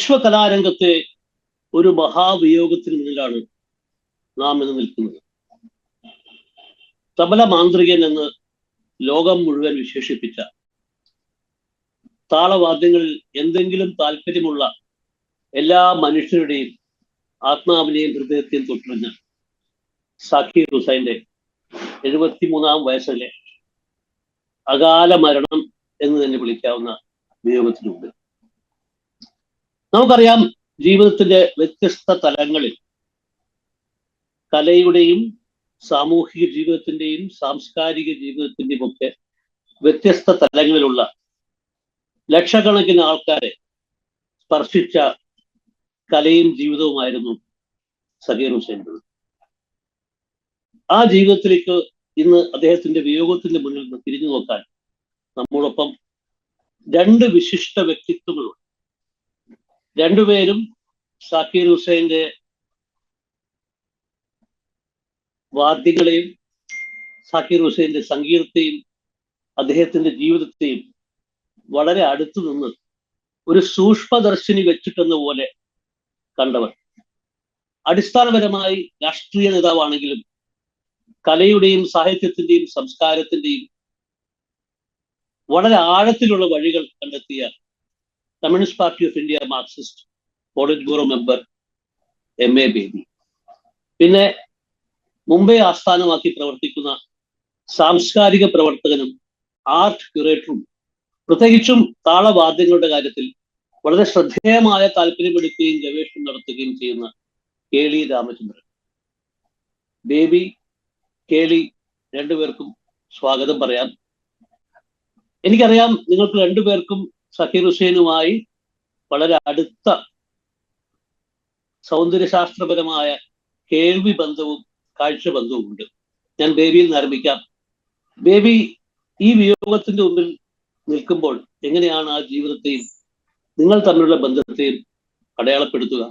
വിശ്വകലാരംഗത്തെ ഒരു മഹാവിയോഗത്തിന് മുന്നിലാണ് നാം ഇന്ന് നിൽക്കുന്നത്. തബല മാന്ത്രികൻ എന്ന് ലോകം മുഴുവൻ വിശേഷിപ്പിച്ച, താളവാദ്യങ്ങളിൽ എന്തെങ്കിലും താല്പര്യമുള്ള എല്ലാ മനുഷ്യരുടെയും ആത്മാവിനെയും ഹൃദയത്തെയും തൊട്ടുറിഞ്ഞ സക്കീർ ഹുസൈന്റെ 73-ാം വയസ്സിലെ അകാല മരണം എന്ന് തന്നെ വിളിക്കാവുന്ന വിയോഗത്തിനുണ്ട്. നമുക്കറിയാം, ജീവിതത്തിന്റെ വ്യത്യസ്ത തലങ്ങളിൽ കലയുടെയും സാമൂഹിക ജീവിതത്തിന്റെയും സാംസ്കാരിക ജീവിതത്തിന്റെയും ഒക്കെ വ്യത്യസ്ത തലങ്ങളിലുള്ള ലക്ഷക്കണക്കിന് ആൾക്കാരെ സ്പർശിച്ച കലയും ജീവിതവുമായിരുന്നു സക്കീർ ഹുസൈൻ്റെ. ആ ജീവിതത്തിലേക്ക് ഇന്ന് അദ്ദേഹത്തിന്റെ വിയോഗത്തിന്റെ മുന്നിൽ നിന്ന് തിരിഞ്ഞു നോക്കാൻ നമ്മോടൊപ്പം രണ്ട് വിശിഷ്ട വ്യക്തിത്വങ്ങളുണ്ട്. രണ്ടുപേരും സക്കീർ ഹുസൈന്റെ വാദ്യങ്ങളെയും സക്കീർ ഹുസൈന്റെ സംഗീതത്തെയും അദ്ദേഹത്തിന്റെ ജീവിതത്തെയും വളരെ അടുത്തു നിന്ന് ഒരു സൂക്ഷ്മദർശിനി വെച്ചിട്ടെന്ന പോലെ കണ്ടവർ. അടിസ്ഥാനപരമായി രാഷ്ട്രീയ നേതാവാണെങ്കിലും കലയുടെയും സാഹിത്യത്തിന്റെയും സംസ്കാരത്തിന്റെയും വളരെ ആഴത്തിലുള്ള വഴികൾ കണ്ടെത്തിയ communist party of India Marxist polit bureau member MA baby, പിന്നെ മുംബൈ ആസ്ഥാനമാക്കി പ്രവർത്തിക്കുന്ന സാംസ്കാരിക പ്രവർത്തകനും ആർട്ട് ക്യൂറേറ്ററും പ്രത്യേകിച്ചും താളവാദ്യങ്ങളുടെ കാര്യത്തിൽ വളരെ ശ്രദ്ധേയമായ താല്പര്യമെടുക്കുകയും ഗവേഷണം നടത്തുകയും ചെയ്യുന്ന KL രാമചന്ദ്രൻ. ബേബി, KL രണ്ടുപേർക്കും സ്വാഗതം പറയാം. എനിക്കറിയാം, നിങ്ങൾക്ക് രണ്ടുപേർക്കും സക്കീർ ഹുസൈനുമായി വളരെ അടുത്ത സൗന്ദര്യശാസ്ത്രപരമായ കേൾവി ബന്ധവും കാഴ്ച ബന്ധവും ഉണ്ട്. ഞാൻ ബേബിയിൽ നിന്ന് ആരംഭിക്കാം. ബേബി, ഈ വിയോഗത്തിന്റെ മുമ്പിൽ നിൽക്കുമ്പോൾ എങ്ങനെയാണ് ആ ജീവിതത്തെയും നിങ്ങൾ തമ്മിലുള്ള ബന്ധത്തെയും അടയാളപ്പെടുത്തുക?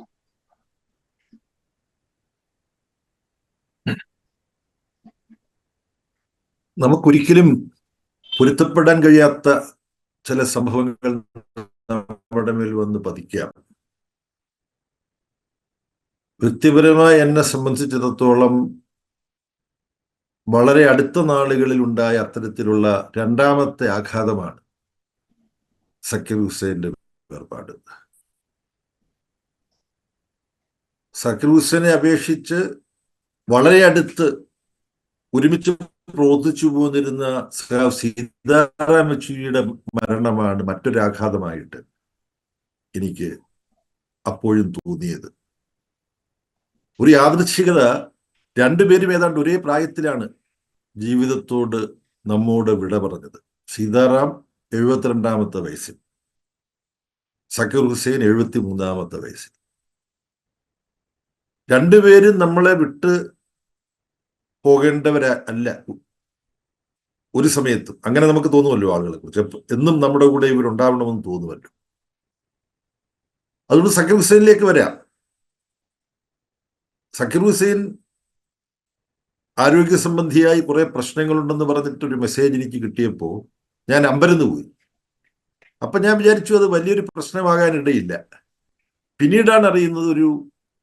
നമുക്കൊരിക്കലും പൊരുത്തപ്പെടാൻ കഴിയാത്ത ചില സംഭവങ്ങൾ നമ്മുടെ മേൽ വന്ന് പതിക്കാം. വ്യക്തിപരമായി എന്നെ സംബന്ധിച്ചിടത്തോളം വളരെ അടുത്ത നാളുകളിൽ ഉണ്ടായ അത്തരത്തിലുള്ള രണ്ടാമത്തെ ആഘാതമാണ് സക്കീർ ഹുസൈന്റെ വേർപാട്. സക്കീർ ഹുസൈനെ അപേക്ഷിച്ച് വളരെ അടുത്ത് ഒരുമിച്ച് പ്രവർത്തിച്ചു പോന്നിരുന്ന സീതാറാം യെച്ചൂരിയുടെ മരണമാണ് മറ്റൊരാഘാതമായിട്ട് എനിക്ക് അപ്പോഴും തോന്നിയത്. ഒരു യാദൃച്ഛികത, രണ്ടുപേരും ഏതാണ്ട് ഒരേ പ്രായത്തിലാണ് ജീവിതത്തോട് നമ്മോട് വിട പറഞ്ഞത്. സീതാറാം 72-ാമത്തെ വയസ്സിൽ, സക്കീർ ഹുസൈൻ 73-ാമത്തെ വയസ്സിൽ. രണ്ടുപേരും നമ്മളെ വിട്ട് പോകേണ്ടവരല്ല ഒരു സമയത്തും. അങ്ങനെ നമുക്ക് തോന്നുമല്ലോ ആളുകളെ കുറിച്ച്. എന്നും നമ്മുടെ കൂടെ ഇവരുണ്ടാവണമെന്ന് തോന്നുമല്ലോ. അതുകൊണ്ട് സക്കീർ ഹുസൈനിലേക്ക് വരാം. സക്കീർ ഹുസൈൻ ആരോഗ്യ സംബന്ധിയായി കുറെ പ്രശ്നങ്ങളുണ്ടെന്ന് പറഞ്ഞിട്ടൊരു മെസ്സേജ് എനിക്ക് കിട്ടിയപ്പോൾ ഞാൻ അമ്പരന്ന് പോയി. അപ്പൊ ഞാൻ വിചാരിച്ചു അത് വലിയൊരു പ്രശ്നമാകാനിടയില്ല. പിന്നീടാണ് അറിയുന്നത്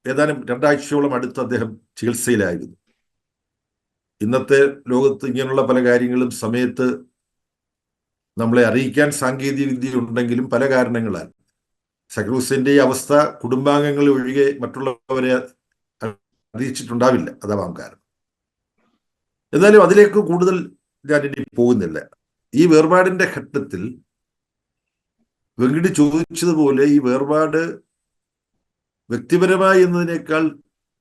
ഏതാനും 2 ആഴ്ചയോളം അടുത്ത് അദ്ദേഹം ചികിത്സയിലായിരുന്നു. ഇന്നത്തെ ലോകത്ത് ഇങ്ങനെയുള്ള പല കാര്യങ്ങളും സമയത്ത് നമ്മളെ അറിയിക്കാൻ സാങ്കേതിക വിദ്യ ഉണ്ടെങ്കിലും പല കാരണങ്ങളാൽ സക്കീർ ഹുസൈന്റെ ഈ അവസ്ഥ കുടുംബാംഗങ്ങൾ ഒഴികെ മറ്റുള്ളവരെ അറിയിച്ചിട്ടുണ്ടാവില്ല. അതാവാം കാരണം. എന്നാലും അതിലേക്ക് കൂടുതൽ ഞാൻ ഇനി പോകുന്നില്ല. ഈ വേർപാടിന്റെ ഘട്ടത്തിൽ വെങ്കിടി ചോദിച്ചതുപോലെ ഈ വേർപാട് വ്യക്തിപരമായി എന്നതിനേക്കാൾ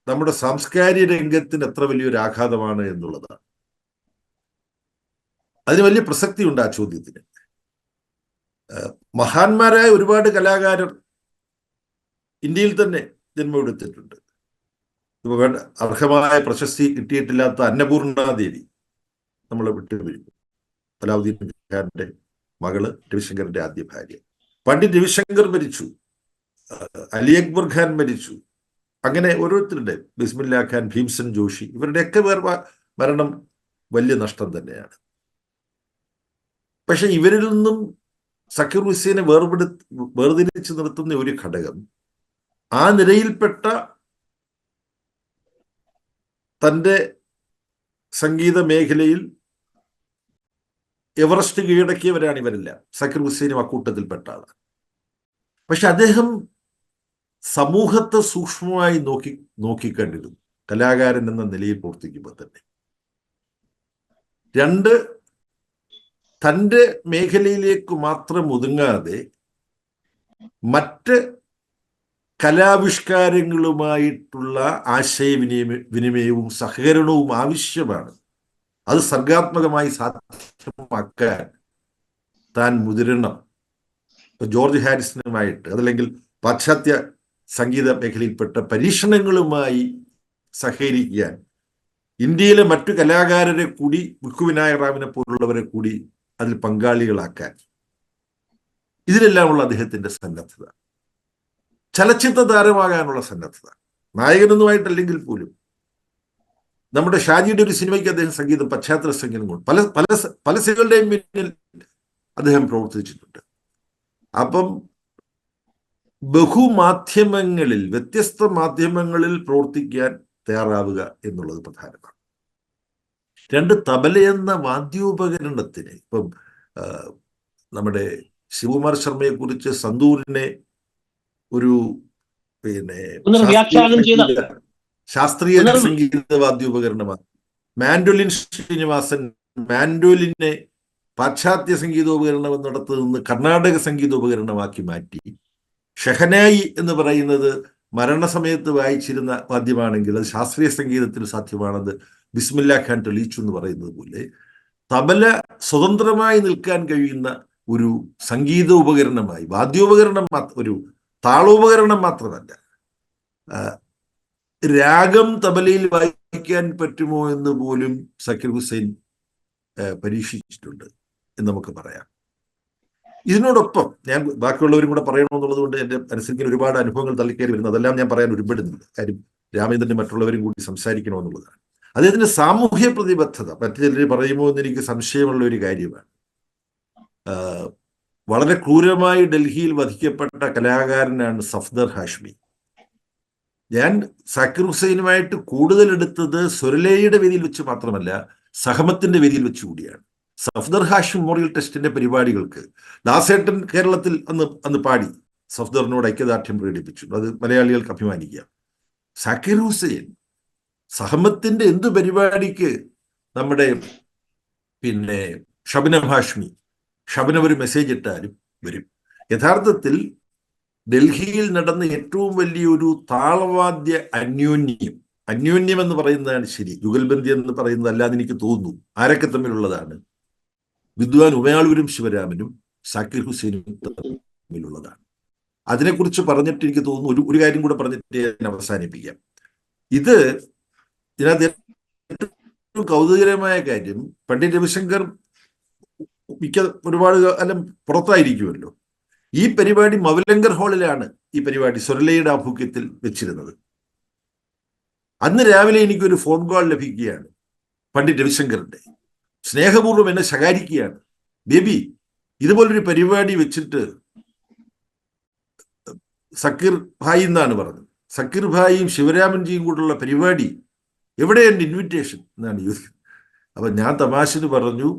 നമ്മുടെ സാംസ്കാരിക രംഗത്തിന് എത്ര വലിയൊരു ആഘാതമാണ് എന്നുള്ളതാണ്. അതിന് വലിയ പ്രസക്തിയുണ്ട് ആ ചോദ്യത്തിന്. മഹാന്മാരായ ഒരുപാട് കലാകാരർ ഇന്ത്യയിൽ തന്നെ ജന്മമെടുത്തിട്ടുണ്ട്. ഇപ്പൊ അർഹമായ പ്രശസ്തി കിട്ടിയിട്ടില്ലാത്ത അന്നപൂർണാദേവി നമ്മളെ വിട്ടുപിരിഞ്ഞു. അലാവുദ്ദീൻ ഖാന്റെ മകള്, രവിശങ്കറിന്റെ ആദ്യ ഭാര്യ. പണ്ഡിറ്റ് രവിശങ്കർ മരിച്ചു, അലി അക്ബർ ഖാൻ മരിച്ചു. അങ്ങനെ ഓരോരുത്തരുടെ, ബിസ്മില്ലാ ഖാൻ, ഭീംസൻ ജോഷി, ഇവരുടെയൊക്കെ മരണം വലിയ നഷ്ടം തന്നെയാണ്. പക്ഷെ ഇവരിൽ നിന്നും സക്കീർ ഹുസൈനെ വേർതിരിച്ച് നിർത്തുന്ന ഒരു ഘടകം ആ നിരയിൽപ്പെട്ട തൻ്റെ സംഗീത മേഖലയിൽ എവറസ്റ്റ് കീഴടക്കിയവരാണ് ഇവരെല്ലാം. സക്കീർ ഹുസൈനും അക്കൂട്ടത്തിൽപ്പെട്ട ആളാണ്. പക്ഷെ അദ്ദേഹം സമൂഹത്തെ സൂക്ഷ്മമായി നോക്കിക്കണ്ടിരുന്നു കലാകാരൻ എന്ന നിലയിൽ പ്രവർത്തിക്കുമ്പോൾ തന്നെ. രണ്ട്, തൻ്റെ മേഖലയിലേക്ക് മാത്രം ഒതുങ്ങാതെ മറ്റ് കലാവിഷ്കാരങ്ങളുമായിട്ടുള്ള വിനിമയവും സഹകരണവും ആവശ്യമാണ്. അത് സർഗാത്മകമായി സാധ്യമാക്കാൻ താൻ മുതിരണം. ജോർജ് ഹാരിസനുമായിട്ട് അതല്ലെങ്കിൽ പാശ്ചാത്യ സംഗീത മേഖലയിൽപ്പെട്ട പരീക്ഷണങ്ങളുമായി സഹകരിക്കാൻ ഇന്ത്യയിലെ മറ്റു കലാകാരരെ കൂടി, വിക്കുവിനായ റാവിനെ പോലുള്ളവരെ കൂടി അതിൽ പങ്കാളികളാക്കാൻ, ഇതിലെല്ലാമുള്ള അദ്ദേഹത്തിന്റെ സന്നദ്ധത. ചലച്ചിത്ര താരമാകാനുള്ള സന്നദ്ധത, നായകനൊന്നുമായിട്ടല്ലെങ്കിൽ പോലും. നമ്മുടെ ഷാജിയുടെ ഒരു സിനിമയ്ക്ക് അദ്ദേഹം സംഗീതം, പശ്ചാത്തല സംഗീതം കൊണ്ട് പല പല പല സിനിമകളുടെയും പിന്നിൽ അദ്ദേഹം പ്രവർത്തിച്ചിട്ടുണ്ട്. അപ്പം ബഹുമാധ്യമങ്ങളിൽ, വ്യത്യസ്ത മാധ്യമങ്ങളിൽ പ്രവർത്തിക്കാൻ തയ്യാറാവുക എന്നുള്ളത് പ്രധാനമാണ്. രണ്ട്, തബല എന്ന വാദ്യോപകരണത്തിന് ഇപ്പം നമ്മുടെ ശിവകുമാർ ശർമ്മയെ കുറിച്ച് സന്തൂരിനെ ഒരു ശാസ്ത്രീയ സംഗീത വാദ്യോപകരണമാണ്. മാൻഡോലിൻ ശ്രീനിവാസൻ മാൻഡോലിനെ പാശ്ചാത്യ സംഗീതോപകരണം എന്നിടത്ത് നിന്ന് കർണാടക സംഗീതോപകരണമാക്കി മാറ്റി. ഷെഹനായി എന്ന് പറയുന്നത് മരണസമയത്ത് വായിച്ചിരുന്ന വാദ്യമാണെങ്കിൽ അത് ശാസ്ത്രീയ സംഗീതത്തിന് സാധ്യമാണെന്ന് ബിസ്മില്ലാ ഖാൻ തെളിയിച്ചു എന്ന് പറയുന്നത് പോലെ തബല സ്വതന്ത്രമായി നിൽക്കാൻ കഴിയുന്ന ഒരു സംഗീത ഉപകരണമായി, വാദ്യോപകരണം, ഒരു താളോപകരണം മാത്രമല്ല, രാഗം തബലയിൽ വായിക്കാൻ പറ്റുമോ എന്ന് പോലും സക്കീർ ഹുസൈൻ പരീക്ഷിച്ചിട്ടുണ്ട് എന്ന് നമുക്ക് പറയാം. ഇതിനോടൊപ്പം ഞാൻ ബാക്കിയുള്ളവരും കൂടെ പറയണമെന്നുള്ളത് കൊണ്ട് എൻ്റെ മനസ്സിലേക്ക് ഒരുപാട് അനുഭവങ്ങൾ തള്ളിക്കയറി വരുന്നു. അതെല്ലാം ഞാൻ പറയാൻ ഒരുപെടുന്നില്ല. കാര്യം രാമേന്ദ്രൻ്റെ മറ്റുള്ളവരും കൂടി സംസാരിക്കണമെന്നുള്ളതാണ്. അദ്ദേഹത്തിന്റെ സാമൂഹ്യ പ്രതിബദ്ധത മറ്റു ചിലർ പറയുമോ എന്ന് എനിക്ക് സംശയമുള്ള ഒരു കാര്യമാണ്. വളരെ ക്രൂരമായി ഡൽഹിയിൽ വധിക്കപ്പെട്ട കലാകാരനാണ് സഫ്ദർ ഹാഷ്മി. ഞാൻ സക്കീർ ഹുസൈനുമായിട്ട് കൂടുതൽ എടുത്തത് സുരലയുടെ വേദിയിൽ വെച്ച് മാത്രമല്ല, സഹമത്തിന്റെ വേദിയിൽ വെച്ച് കൂടിയാണ്. സഫ്ദർ ഹാഷിം മെമ്മോറിയൽ ട്രസ്റ്റിന്റെ പരിപാടികൾക്ക് ദാസേട്ടൻ കേരളത്തിൽ അന്ന് പാടി സഫ്ദറിനോട് ഐക്യദാർഢ്യം പ്രകടിപ്പിച്ചു. അത് മലയാളികൾക്ക് അഭിമാനിക്കാം. സക്കീർ ഹുസൈൻ സഹമത്തിന്റെ എന്ത് പരിപാടിക്ക് നമ്മുടെ ഷബ്നം ഹാഷ്മി, ഷബ്നം ഒരു മെസ്സേജ് ഇട്ടാലും വരും. യഥാർത്ഥത്തിൽ ഡൽഹിയിൽ നടന്ന ഏറ്റവും വലിയൊരു താളവാദ്യ അന്യോന്യം എന്ന് പറയുന്നതാണ് ശരി, യുഗൽബന്ദി എന്ന് പറയുന്നത് അല്ലാതെ എനിക്ക് തോന്നുന്നു. ആരൊക്കെ തമ്മിലുള്ളതാണ്? വിദ്വാൻ ഉമയാളൂരും ശിവരാമനും സക്കീർ ഹുസൈനും തമ്മിലുള്ളതാണ്. അതിനെക്കുറിച്ച് പറഞ്ഞിട്ട് എനിക്ക് തോന്നുന്നു ഒരു കാര്യം കൂടെ പറഞ്ഞിട്ട് ഞാൻ അവസാനിപ്പിക്കാം. ഇതിനകത്ത് ഏറ്റവും കൗതുകരമായ കാര്യം, പണ്ഡിറ്റ് രവിശങ്കർ ഒരുപാട് കാലം പുറത്തായിരിക്കുമല്ലോ. ഈ പരിപാടി മൗലങ്കർ ഹാളിലാണ് ഈ പരിപാടി സുരലയുടെ ആഭിമുഖ്യത്തിൽ വെച്ചിരുന്നത്. അന്ന് രാവിലെ എനിക്കൊരു ഫോൺ കോൾ ലഭിക്കുകയാണ് പണ്ഡിറ്റ് രവിശങ്കറിന്റെ. സ്നേഹപൂർവ്വം എന്നെ ശകാരിക്കുകയാണ്, ബേബി ഇതുപോലൊരു പരിപാടി വെച്ചിട്ട് സക്കീർ ഭായി എന്നാണ് പറഞ്ഞത്, സക്കീർ ഭായിയും ശിവരാമൻജിയും കൂടെയുള്ള പരിപാടി, എവിടെ എൻ്റെ ഇൻവിറ്റേഷൻ എന്നാണ് ചോദിക്കുന്നത്. അപ്പൊ ഞാൻ തമാശന് പറഞ്ഞു,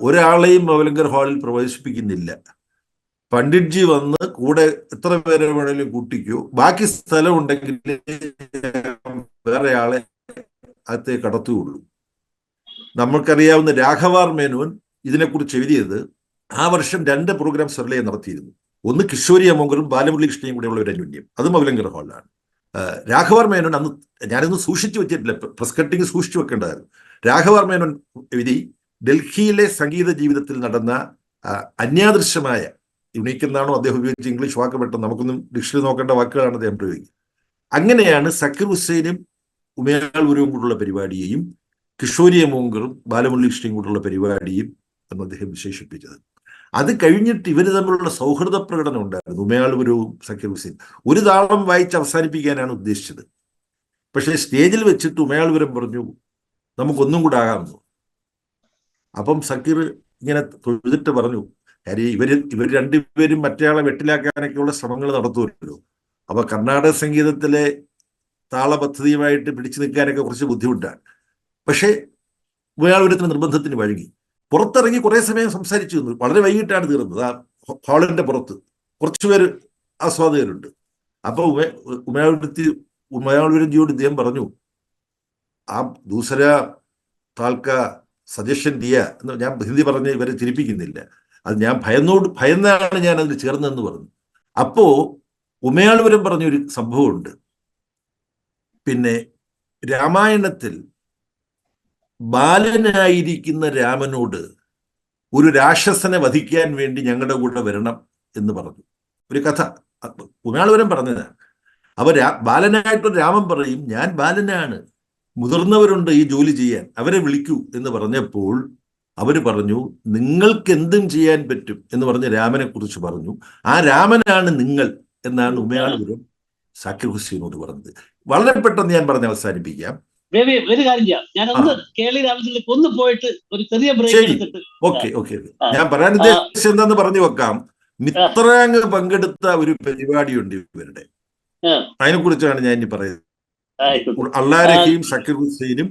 ഒരാളെയും മൗലങ്കർ ഹാളിൽ പ്രവേശിപ്പിക്കുന്നില്ല, പണ്ഡിറ്റ്ജി വന്ന് കൂടെ എത്ര പേരെ വേണമെങ്കിലും കൂട്ടിക്കോ, ബാക്കി സ്ഥലം ഉണ്ടെങ്കിൽ വേറെ ആളെ അകത്തേ കടത്തുകയുള്ളൂ. നമുക്കറിയാവുന്ന രാഘവാർ മേനോൻ ഇതിനെക്കുറിച്ച് എഴുതിയത് ആ വർഷം 2 പ്രോഗ്രാം സുരലയെ നടത്തിയിരുന്നു. ഒന്ന് കിഷോരി അമോങ്കറും ബാലമുരളികൃഷ്ണയും കൂടെയുള്ള ഒരു അന്യോന്യം, അത് മൗലങ്കർ ഹാളിലാണ്. രാഘവാർ മേനോൻ അന്ന്, ഞാനൊന്നും സൂക്ഷിച്ചു വെച്ചിട്ടില്ല, പ്രസ് കട്ടിങ് സൂക്ഷിച്ചു വെക്കേണ്ടതായിരുന്നു. രാഘവാർ മേനോൻ എഴുതി ഡൽഹിയിലെ സംഗീത ജീവിതത്തിൽ നടന്ന അന്യാദൃശ്യമായ, യുണീക്ക് എന്നാണോ അദ്ദേഹം ഉപയോഗിച്ച് ഇംഗ്ലീഷ് വാക്ക് പെട്ടെന്ന് നമുക്കൊന്നും ഡിക്ഷണറി നോക്കേണ്ട വാക്കുകളാണ് അദ്ദേഹം പ്രയോഗിക്കുക. അങ്ങനെയാണ് സക്കീർ ഹുസൈനും ഉമയാൾപുരവും കൂടെയുള്ള പരിപാടിയെയും കിഷോരി അമോങ്കറും ബാലമുരളികൃഷ്ണയും കൂടെയുള്ള പരിപാടിയും എന്ന് അദ്ദേഹം വിശേഷിപ്പിച്ചത്. അത് കഴിഞ്ഞിട്ട് ഇവർ തമ്മിലുള്ള സൗഹൃദ പ്രകടനം ഉണ്ടായിരുന്നു. ഉമയാൾപുരവും സക്കീർ ഹുസൈൻ ഒരു താളം വായിച്ച് അവസാനിപ്പിക്കാനാണ് ഉദ്ദേശിച്ചത്. പക്ഷേ സ്റ്റേജിൽ വെച്ചിട്ട് ഉമയാൾപുരം പറഞ്ഞു നമുക്കൊന്നും കൂടെ ആകാമെന്നു. അപ്പം സക്കീർ ഇങ്ങനെ തൊഴുതിട്ട് പറഞ്ഞു, കാര്യം ഇവർ രണ്ടുപേരും മറ്റേയാളെ വെട്ടിലാക്കാനൊക്കെയുള്ള ശ്രമങ്ങൾ നടത്തുമല്ലോ, അപ്പൊ കർണാടക സംഗീതത്തിലെ താളപദ്ധതിയുമായിട്ട് പിടിച്ചു നിൽക്കാനൊക്കെ കുറച്ച് ബുദ്ധിമുട്ടാണ്. പക്ഷേ വേളപുരത്തിന് നിർബന്ധത്തിന് വഴങ്ങി. പുറത്തിറങ്ങി കുറേ സമയം സംസാരിച്ചു നിന്നു. വളരെ വൈകിട്ടാണ് തീർന്നത്. ആ ഹാളിന്റെ പുറത്ത് കുറച്ചുപേര് ആസ്വാദകരുണ്ട്. അപ്പൊ ഉമയാൾപുരജിയോട് ഇദ്ദേഹം പറഞ്ഞു, ആ ദൂസര താൽക്ക സജഷൻ ദിയ എന്ന് ഞാൻ ഹിന്ദി പറഞ്ഞ് ഇവരെ ചിരിപ്പിക്കുന്നില്ല. അത് ഞാൻ ഭയന്നാണ് ഞാൻ അതിൽ ചേർന്നതെന്ന് പറഞ്ഞു. അപ്പോ ഉമയാൾപുരം പറഞ്ഞൊരു സംഭവമുണ്ട്. പിന്നെ രാമായണത്തിൽ ബാലനായിരിക്കുന്ന രാമനോട് ഒരു രാക്ഷസനെ വധിക്കാൻ വേണ്ടി ഞങ്ങളുടെ കൂടെ വരണം എന്ന് പറഞ്ഞു. ഒരു കഥ ഉമയാൾപുരം പറഞ്ഞതാണ്. അപ്പൊ ബാലനായിട്ടൊരു രാമൻ പറയും, ഞാൻ ബാലനാണ്, മുതിർന്നവരുണ്ട് ഈ ജോലി ചെയ്യാൻ, അവരെ വിളിക്കൂ എന്ന് പറഞ്ഞപ്പോൾ അവര് പറഞ്ഞു, നിങ്ങൾക്ക് എന്തും ചെയ്യാൻ പറ്റും എന്ന് പറഞ്ഞ് രാമനെ കുറിച്ച് പറഞ്ഞു. ആ രാമനാണ് നിങ്ങൾ എന്നാണ് ഉമയാൾപുരം സാക്കിർ ഹുസൈനോട് പറഞ്ഞത്. വളരെ പെട്ടെന്ന് ഞാൻ പറഞ്ഞ് അവസാനിപ്പിക്കാം. ഒരു കാര്യം ചെയ്യാം, ഞാൻ കേളി രാമചന്ദ്രനിലേക്ക് ഒന്ന് പോയിട്ട് ഒരു ചെറിയ ബ്രേക്ക് എടുത്തിട്ട്. ഓക്കെ. ഞാൻ പറയാൻ ഉദ്ദേശിച്ചത് എന്താന്ന് പറഞ്ഞു വെക്കാം. മിത്രാങ് പങ്കെടുത്ത ഒരു പരിപാടിയുണ്ട് ഇവരുടെ, അതിനെ കുറിച്ചാണ് ഞാൻ ഇനി പറയുന്നത്. അള്ളാരഹിയും സക്കീർ ഹുസൈനും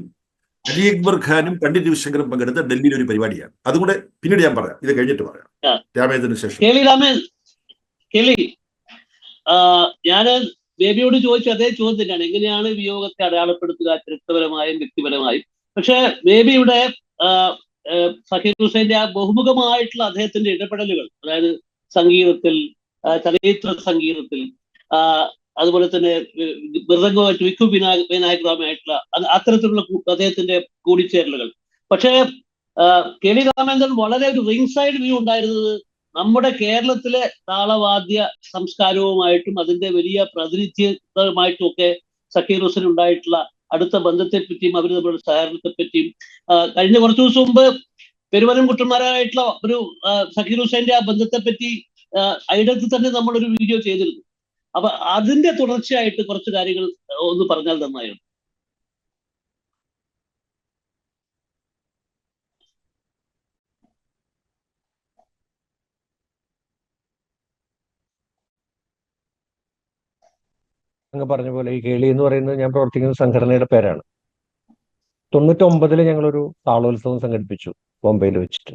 അലി അക്ബർ ഖാനും പണ്ഡിറ്റ് രവിശങ്കറും പങ്കെടുത്ത ഡൽഹിയിലെ ഒരു പരിപാടിയാണ്. അതുകൂടെ പിന്നീട് ഞാൻ പറയാം, ഇത് കഴിഞ്ഞിട്ട് പറയാം രാമേന്ദ്രന് ശേഷം. ഞാന് ബേബിയോട് ചോദിച്ചു അതേ ചോദ്യം തന്നെയാണ്, എങ്ങനെയാണ് വിയോഗത്തെ അടയാളപ്പെടുത്തുക ചരിത്രപരമായും വ്യക്തിപരമായും. പക്ഷെ ബേബിയുടെ സക്കീർ ഹുസൈന്റെ ആ ബഹുമുഖമായിട്ടുള്ള അദ്ദേഹത്തിന്റെ ഇടപെടലുകൾ, അതായത് സംഗീതത്തിൽ, ചലച്ചിത്ര സംഗീതത്തിൽ, അതുപോലെ തന്നെ മൃദംഗമായിട്ട് വിക്കു വിനായകരാമായിട്ടുള്ള അത്തരത്തിലുള്ള അദ്ദേഹത്തിന്റെ കൂടിച്ചേരലുകൾ. പക്ഷേ കെ.വി. രാമേന്ദ്രൻ വളരെ ഒരു റിംഗ് സൈഡ് വ്യൂ ഉണ്ടായിരുന്നത് നമ്മുടെ കേരളത്തിലെ താളവാദ്യ സംസ്കാരവുമായിട്ടും അതിന്റെ വലിയ പ്രാതിനിധ്യമായിട്ടും ഒക്കെ സക്കീർ ഹുസൈൻ ഉണ്ടായിട്ടുള്ള അടുത്ത ബന്ധത്തെ പറ്റിയും അവർ തമ്മിലുള്ള സഹകരണത്തെ പറ്റിയും കഴിഞ്ഞ കുറച്ചു ദിവസം മുമ്പ് പെരുവനം കുട്ടന്മാരായിട്ടുള്ള ഒരു സക്കീർ ഹുസൈന്റെ ആ ബന്ധത്തെ പറ്റി ഐഡത്തിൽ തന്നെ നമ്മളൊരു വീഡിയോ ചെയ്തിരുന്നു. അപ്പൊ അതിന്റെ തുടർച്ചയായിട്ട് കുറച്ച് കാര്യങ്ങൾ ഒന്ന് പറഞ്ഞാൽ നന്നായിരുന്നു. അങ്ങ് പറഞ്ഞ പോലെ ഈ കേളി എന്ന് പറയുന്നത് ഞാൻ പ്രവർത്തിക്കുന്ന സംഘടനയുടെ പേരാണ്. 99 ഞങ്ങളൊരു താളോത്സവം സംഘടിപ്പിച്ചു ബോംബെയിൽ വെച്ചിട്ട്.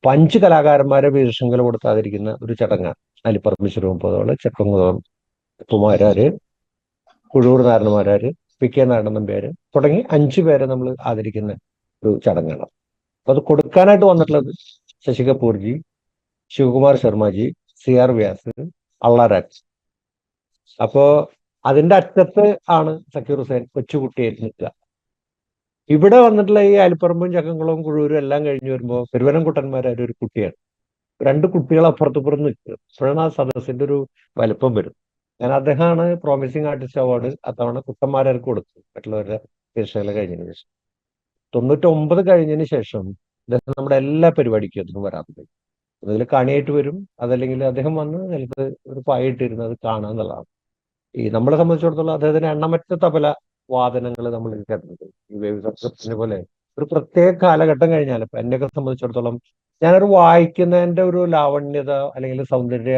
5 കലാകാരന്മാരെ വീരശൃംഖല കൊടുത്ത് ആദരിക്കുന്ന ഒരു ചടങ്ങാണ്. അലിപ്പറമ്പ് ശിവപോതോള്, ചെപ്പങ്കുളം കുമാരാര്, കുഴൂർ നാരായണമാരാര്, പി കെ നാരായണൻ നമ്പ്യാര് തുടങ്ങി 5 പേരെ നമ്മൾ ആദരിക്കുന്ന ഒരു ചടങ്ങാണ്. അപ്പൊ അത് കൊടുക്കാനായിട്ട് വന്നിട്ടുള്ളത് ശശി കപൂർജി, ശിവകുമാർ ശർമ്മജി, CR വ്യാസ്, അള്ളാരാജ്. അപ്പോ അതിന്റെ അറ്റത്ത് ആണ് സക്കീർ ഹുസൈൻ കൊച്ചുകുട്ടിയായിട്ട് നിൽക്കുക. ഇവിടെ വന്നിട്ടുള്ള ഈ അലിപ്പറമ്പും ചക്കങ്കുളവും കുഴൂരും എല്ലാം കഴിഞ്ഞ് വരുമ്പോൾ പെരുവനം കുട്ടന്മാരായ ഒരു കുട്ടിയാണ്. 2 കുട്ടികൾ അപ്പുറത്തുപ്പുറത്ത് നിൽക്കുക. അപ്പോഴാണ് ആ സദസ്സിന്റെ ഒരു വലിപ്പം വരും. ഞാൻ അദ്ദേഹമാണ് പ്രോമിസിംഗ് ആർട്ടിസ്റ്റ് അവാർഡ് അത്തവണ കുട്ടന്മാരാർക്ക് കൊടുത്തു, മറ്റുള്ളവരുടെ തീർച്ചയായും കഴിഞ്ഞതിന് ശേഷം. 99 കഴിഞ്ഞതിന് ശേഷം അദ്ദേഹം നമ്മുടെ എല്ലാ പരിപാടിക്കും അതിന് വരാറുണ്ട്. അതിൽ കണിയായിട്ട് വരും, അതല്ലെങ്കിൽ അദ്ദേഹം വന്ന് നിലത്ത് ഒരു പായിട്ടിരുന്ന് അത് കാണാന്നുള്ളതാണ്. ഈ നമ്മളെ സംബന്ധിച്ചിടത്തോളം അദ്ദേഹത്തിന് എണ്ണമറ്റ തബല വാദനങ്ങൾ നമ്മൾ കേട്ടിട്ടുണ്ട്. ഈ വേവ് പോലെ ഒരു പ്രത്യേക കാലഘട്ടം കഴിഞ്ഞാൽ ഇപ്പൊ എന്നെയൊക്കെ സംബന്ധിച്ചിടത്തോളം ഞാനൊരു വായിക്കുന്നതിന്റെ ഒരു ലാവണ്യത അല്ലെങ്കിൽ സൗന്ദര്യ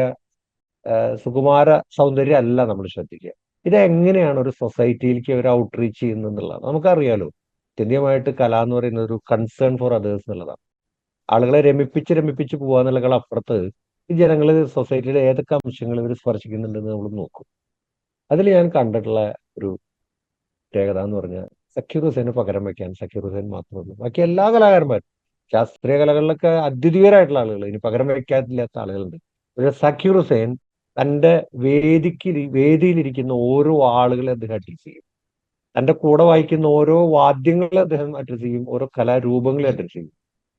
സുകുമാര സൗന്ദര്യം അല്ല നമ്മൾ ശ്രദ്ധിക്കുക. ഇത് എങ്ങനെയാണ് ഒരു സൊസൈറ്റിയിലേക്ക് അവർ ഔട്ട്റീച്ച് ചെയ്യുന്നത് എന്നുള്ളതാണ്. നമുക്കറിയാലോ, ആത്യന്തികമായിട്ട് കല എന്ന് പറയുന്നത് ഒരു കൺസേൺ ഫോർ അതേഴ്സ് എന്നുള്ളതാണ്. ആളുകളെ രമിപ്പിച്ച് പോകാന്നുള്ളതിനേക്കാൾ അപ്പുറത്ത് ഈ ജനങ്ങൾ സൊസൈറ്റിയുടെ ഏതൊക്കെ അംശങ്ങൾ ഇവർ സ്പർശിക്കുന്നുണ്ടെന്ന് നമ്മൾ നോക്കും. അതിൽ ഞാൻ കണ്ടിട്ടുള്ള ഒരു പ്രത്യേകത എന്ന് പറഞ്ഞാൽ സക്കീർ ഹുസൈന് പകരം വയ്ക്കാൻ സക്കീർ ഹുസൈൻ മാത്രമല്ല, ബാക്കി എല്ലാ കലാകാരന്മാരും ശാസ്ത്രീയ കലകളിലൊക്കെ അദ്വിതീയരായിട്ടുള്ള ആളുകൾ, ഇനി പകരം വയ്ക്കാത്തില്ലാത്ത ആളുകളുണ്ട്. പക്ഷെ സക്കീർ ഹുസൈൻ തന്റെ വേദിയിലിരിക്കുന്ന ഓരോ ആളുകളെ അദ്ദേഹം അഡ്രസ് ചെയ്യും. തന്റെ കൂടെ വായിക്കുന്ന ഓരോ വാദ്യങ്ങളെ അദ്ദേഹം അഡ്രസ് ചെയ്യും, ഓരോ കലാരൂപങ്ങളെ അഡ്രസ് ചെയ്യും.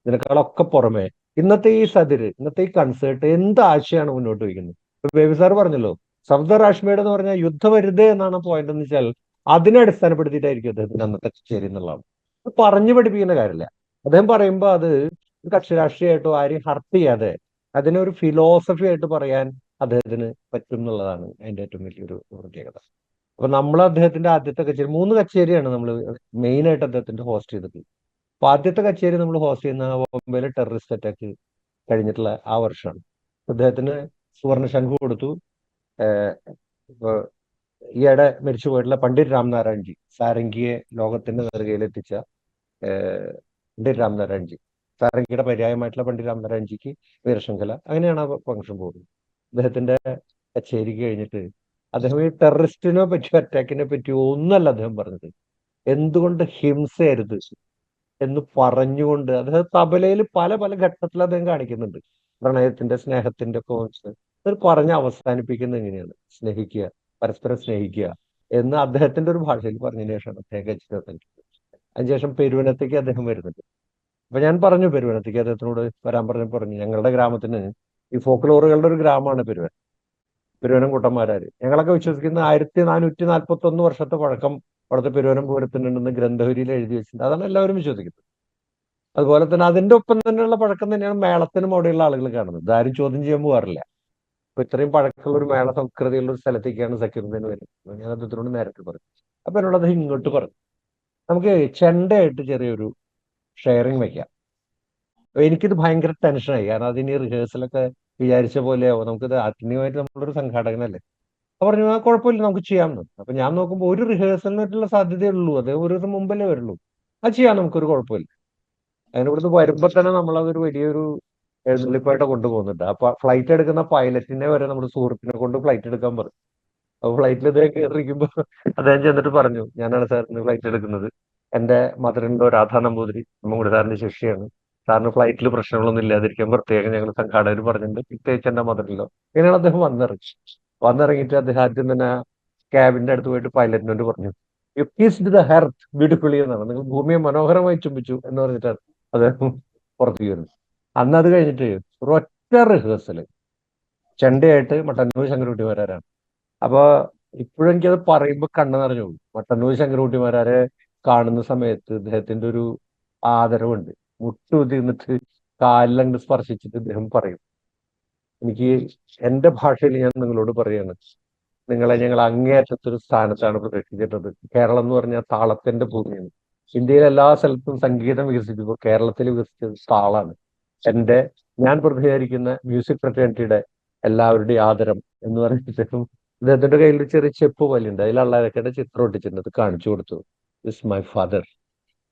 ഇതിനേക്കാളൊക്കെ പുറമെ ഇന്നത്തെ ഈ കൺസേർട്ട് എന്ത് ആശയമാണ് മുന്നോട്ട് വയ്ക്കുന്നത്? ഇപ്പൊ ബേബി സാർ പറഞ്ഞല്ലോ, ശബ്ദ രാഷ്മയുടെ എന്ന് പറഞ്ഞാൽ യുദ്ധവരുത് എന്നാണ് പോയിന്റ് എന്ന് വെച്ചാൽ അതിനെ അടിസ്ഥാനപ്പെടുത്തിയിട്ടായിരിക്കും അദ്ദേഹത്തിന് അന്നത്തെ കച്ചേരി എന്നുള്ളതാണ്. പറഞ്ഞു പഠിപ്പിക്കുന്ന കാര്യമില്ല. അദ്ദേഹം പറയുമ്പോൾ അത് കക്ഷി രാഷ്ട്രീയമായിട്ടോ ആരെയും ഹർട്ട് ചെയ്യാതെ അതിനൊരു ഫിലോസഫി ആയിട്ട് പറയാൻ അദ്ദേഹത്തിന് പറ്റും എന്നുള്ളതാണ് അതിന്റെ ഏറ്റവും വലിയൊരു പ്രത്യേകത. അപ്പൊ നമ്മൾ അദ്ദേഹത്തിന്റെ ആദ്യത്തെ കച്ചേരി 3 കച്ചേരിയാണ് നമ്മൾ മെയിൻ ആയിട്ട് അദ്ദേഹത്തിന്റെ ഹോസ്റ്റ് ചെയ്തത്. അപ്പൊ ആദ്യത്തെ കച്ചേരി നമ്മൾ ഹോസ്റ്റ് ചെയ്യുന്ന ബോംബെയിലെ ടെററിസ്റ്റ് അറ്റാക്ക് കഴിഞ്ഞിട്ടുള്ള ആ വർഷമാണ്. അദ്ദേഹത്തിന് സുവർണ ശംഖു കൊടുത്തു, ഇപ്പൊ ഈയിടെ മരിച്ചു പോയിട്ടുള്ള പണ്ഡിറ്റ് രാംനാരായൺജി, സാരംഗിയെ ലോകത്തിന്റെ നെറുകയിലെത്തിച്ച പണ്ഡിറ്റ് രാംനാരായൺജി, സാരംഗിയുടെ പര്യായമായിട്ടുള്ള പണ്ഡിറ്റ് രാംനാരായൺജിക്ക് വീരശൃംഖല, അങ്ങനെയാണ് ആ ഫംഗ്ഷൻ പോകുന്നത്. അദ്ദേഹത്തിന്റെ കച്ചേരി കഴിഞ്ഞിട്ട് അദ്ദേഹം ഈ ടെററിസ്റ്റിനെ പറ്റിയോ അറ്റാക്കിനെ പറ്റിയോ ഒന്നല്ല അദ്ദേഹം പറഞ്ഞത്, എന്തുകൊണ്ട് ഹിംസയരുത് എന്ന് പറഞ്ഞുകൊണ്ട് അദ്ദേഹം തബലയിൽ പല പല ഘട്ടത്തിൽ അദ്ദേഹം കാണിക്കുന്നുണ്ട്. പ്രണയത്തിന്റെ, സ്നേഹത്തിന്റെ ഒക്കെ അത് പറഞ്ഞ് അവസാനിപ്പിക്കുന്നത് എങ്ങനെയാണ്? സ്നേഹിക്കുക, പരസ്പരം സ്നേഹിക്കുക എന്ന് അദ്ദേഹത്തിന്റെ ഒരു ഭാഷയിൽ പറഞ്ഞതിന് ശേഷമാണ് അദ്ദേഹം കച്ചേരി അവസാനിക്കുന്നത്. അതിനുശേഷം പെരുവനത്തേക്ക് അദ്ദേഹം വരുന്നുണ്ട്. അപ്പൊ ഞാൻ പറഞ്ഞു പെരുവനത്തേക്ക് അദ്ദേഹത്തിനോട് വരാൻ പറഞ്ഞു ഞങ്ങളുടെ ഗ്രാമത്തിന് ഈ ഫോക്ലോറുകളുടെ ഒരു ഗ്രാമമാണ് പെരുവനം കുട്ടന്മാരാര്. ഞങ്ങളൊക്കെ വിശ്വസിക്കുന്ന 1441 വർഷത്തെ പഴക്കം അവിടുത്തെ പെരുവനം പൂരത്തിനുണ്ടെന്ന് ഗ്രന്ഥഹരിയിൽ എഴുതി വെച്ചിട്ടുണ്ട്. അതാണ് എല്ലാവരും വിശ്വസിക്കുന്നത്. അതുപോലെ തന്നെ അതിന്റെ ഒപ്പം തന്നെയുള്ള പഴക്കം തന്നെയാണ് മേളത്തിനും അവിടെയുള്ള ആളുകൾ കാണുന്നത്. ഇതാരും ചോദ്യം ചെയ്യാൻ പോകാറില്ല. അപ്പൊ ഇത്രയും പഴക്കമുള്ള ഒരു മേള സംസ്കൃതിയുള്ള ഒരു സ്ഥലത്തേക്കാണ് സക്കീറുദ്ദീൻ വരുന്നത്. ഞാൻ അദ്ദേഹത്തിനോട് നേരത്തെ പറഞ്ഞു. അപ്പൊ എന്നോട് അദ്ദേഹം ഇങ്ങോട്ട് പറഞ്ഞു, നമുക്ക് ചെണ്ടയായിട്ട് ചെറിയൊരു ഷെയറിങ് വെക്കാം. അപ്പൊ എനിക്കിത് ഭയങ്കര ടെൻഷനായി. കാരണം അതിന് റിഹേഴ്സലൊക്കെ വിചാരിച്ച പോലെയാവോ, നമുക്കിത് ആത്മീയമായിട്ട് നമ്മളൊരു സംഘാടകനല്ലേ. അപ്പൊ പറഞ്ഞു ആ കുഴപ്പമില്ല, നമുക്ക് ചെയ്യാമെന്ന്. അപ്പൊ ഞാൻ നോക്കുമ്പോൾ ഒരു റിഹേഴ്സലിനായിട്ടുള്ള സാധ്യതയുള്ളൂ, അത് ഒരു ദിവസം മുമ്പല്ലേ വരുള്ളൂ. അത് ചെയ്യാം, നമുക്കൊരു കുഴപ്പമില്ല. അങ്ങനെ ഇവിടുന്ന് വരുമ്പോ തന്നെ നമ്മളതൊരു വലിയൊരു എഴുന്നള്ളിപ്പായിട്ട് കൊണ്ടുപോകുന്നുണ്ട്. അപ്പൊ ഫ്ലൈറ്റ് എടുക്കുന്ന പൈലറ്റിനെ വരെ നമ്മുടെ സുഹൃത്തിനെ കൊണ്ട് ഫ്ലൈറ്റ് എടുക്കാൻ പറഞ്ഞു. അപ്പൊ ഫ്ലൈറ്റിൽ ഇദ്ദേഹം കയറിയിരിക്കുമ്പോ അദ്ദേഹം ചെന്നിട്ട് പറഞ്ഞു, ഞാനാണ് സാർ ഇന്ന് ഫ്ലൈറ്റ് എടുക്കുന്നത്. എന്റെ മദറിൻലോ രാധാ നമ്പൂതിരി നമ്മുടെ സാറിന്റെ ശിഷ്യയാണ്. സാറിന് ഫ്ലൈറ്റിൽ പ്രശ്നങ്ങളൊന്നും ഇല്ലാതിരിക്കാൻ പ്രത്യേകം ഞങ്ങൾ സംഘാടകർ പറഞ്ഞിട്ടുണ്ട്, പ്രത്യേകിച്ച് എന്റെ മദറിൻലോ. ഇങ്ങനെയാണ് അദ്ദേഹം വന്നിറങ്ങിയിട്ട് അദ്ദേഹം ആദ്യം തന്നെ ക്യാബിന്റെ അടുത്ത് പോയിട്ട് പൈലറ്റിനോട് പറഞ്ഞു, you kissed the earth beautifully എന്നാണ്, നിങ്ങൾ ഭൂമിയെ മനോഹരമായി ചുംബിച്ചു എന്ന് പറഞ്ഞിട്ടാണ് അദ്ദേഹം പുറത്തേക്ക് വരുന്നത്. അന്ന് അത് കഴിഞ്ഞിട്ട് ഒരൊറ്റ റിഹേഴ്സൽ ചെണ്ടയായിട്ട് മട്ടന്നൂർ ശങ്കരകുട്ടിമാരാണ്. അപ്പൊ ഇപ്പോഴും എനിക്കത് പറയുമ്പോ കണ്ണു നിറഞ്ഞു പോകും. മട്ടന്നൂർ ശങ്കരകുട്ടിമാരെ കാണുന്ന സമയത്ത് ഇദ്ദേഹത്തിന്റെ ഒരു ആദരവുണ്ട്. മുട്ടുകുത്തിർന്നിട്ട് കാലിലങ്ങ് സ്പർശിച്ചിട്ട് ഇദ്ദേഹം പറയും, എനിക്ക് എന്റെ ഭാഷയിൽ ഞാൻ നിങ്ങളോട് പറയാണ്, നിങ്ങളെ ഞങ്ങൾ അങ്ങേയറ്റത്തൊരു സ്ഥാനത്താണ് പ്രതീക്ഷിച്ചിട്ടുള്ളത്. കേരളം എന്ന് പറഞ്ഞാൽ താളത്തിന്റെ ഭൂമിയാണ്. ഇന്ത്യയിലെ എല്ലാ സ്ഥലത്തും സംഗീതം വികസിച്ചപ്പോൾ കേരളത്തിൽ വികസിച്ചത് താളാണ്. ഞാൻ പ്രതിനിധീകരിക്കുന്ന മ്യൂസിക് ഫ്രറ്റേണിറ്റിയുടെ എല്ലാവരുടെയും ആദരം എന്ന് പറഞ്ഞിട്ട് ഇദ്ദേഹത്തിന്റെ കയ്യിൽ ഒരു ചെറിയ ചെപ്പ് പോലെ ഉണ്ട്. അതിൽ അള്ളാഹുവിന്റെ ചിത്രം ഒട്ടിച്ചിട്ടുണ്ട്. അത് കാണിച്ചു കൊടുത്തു. This my father.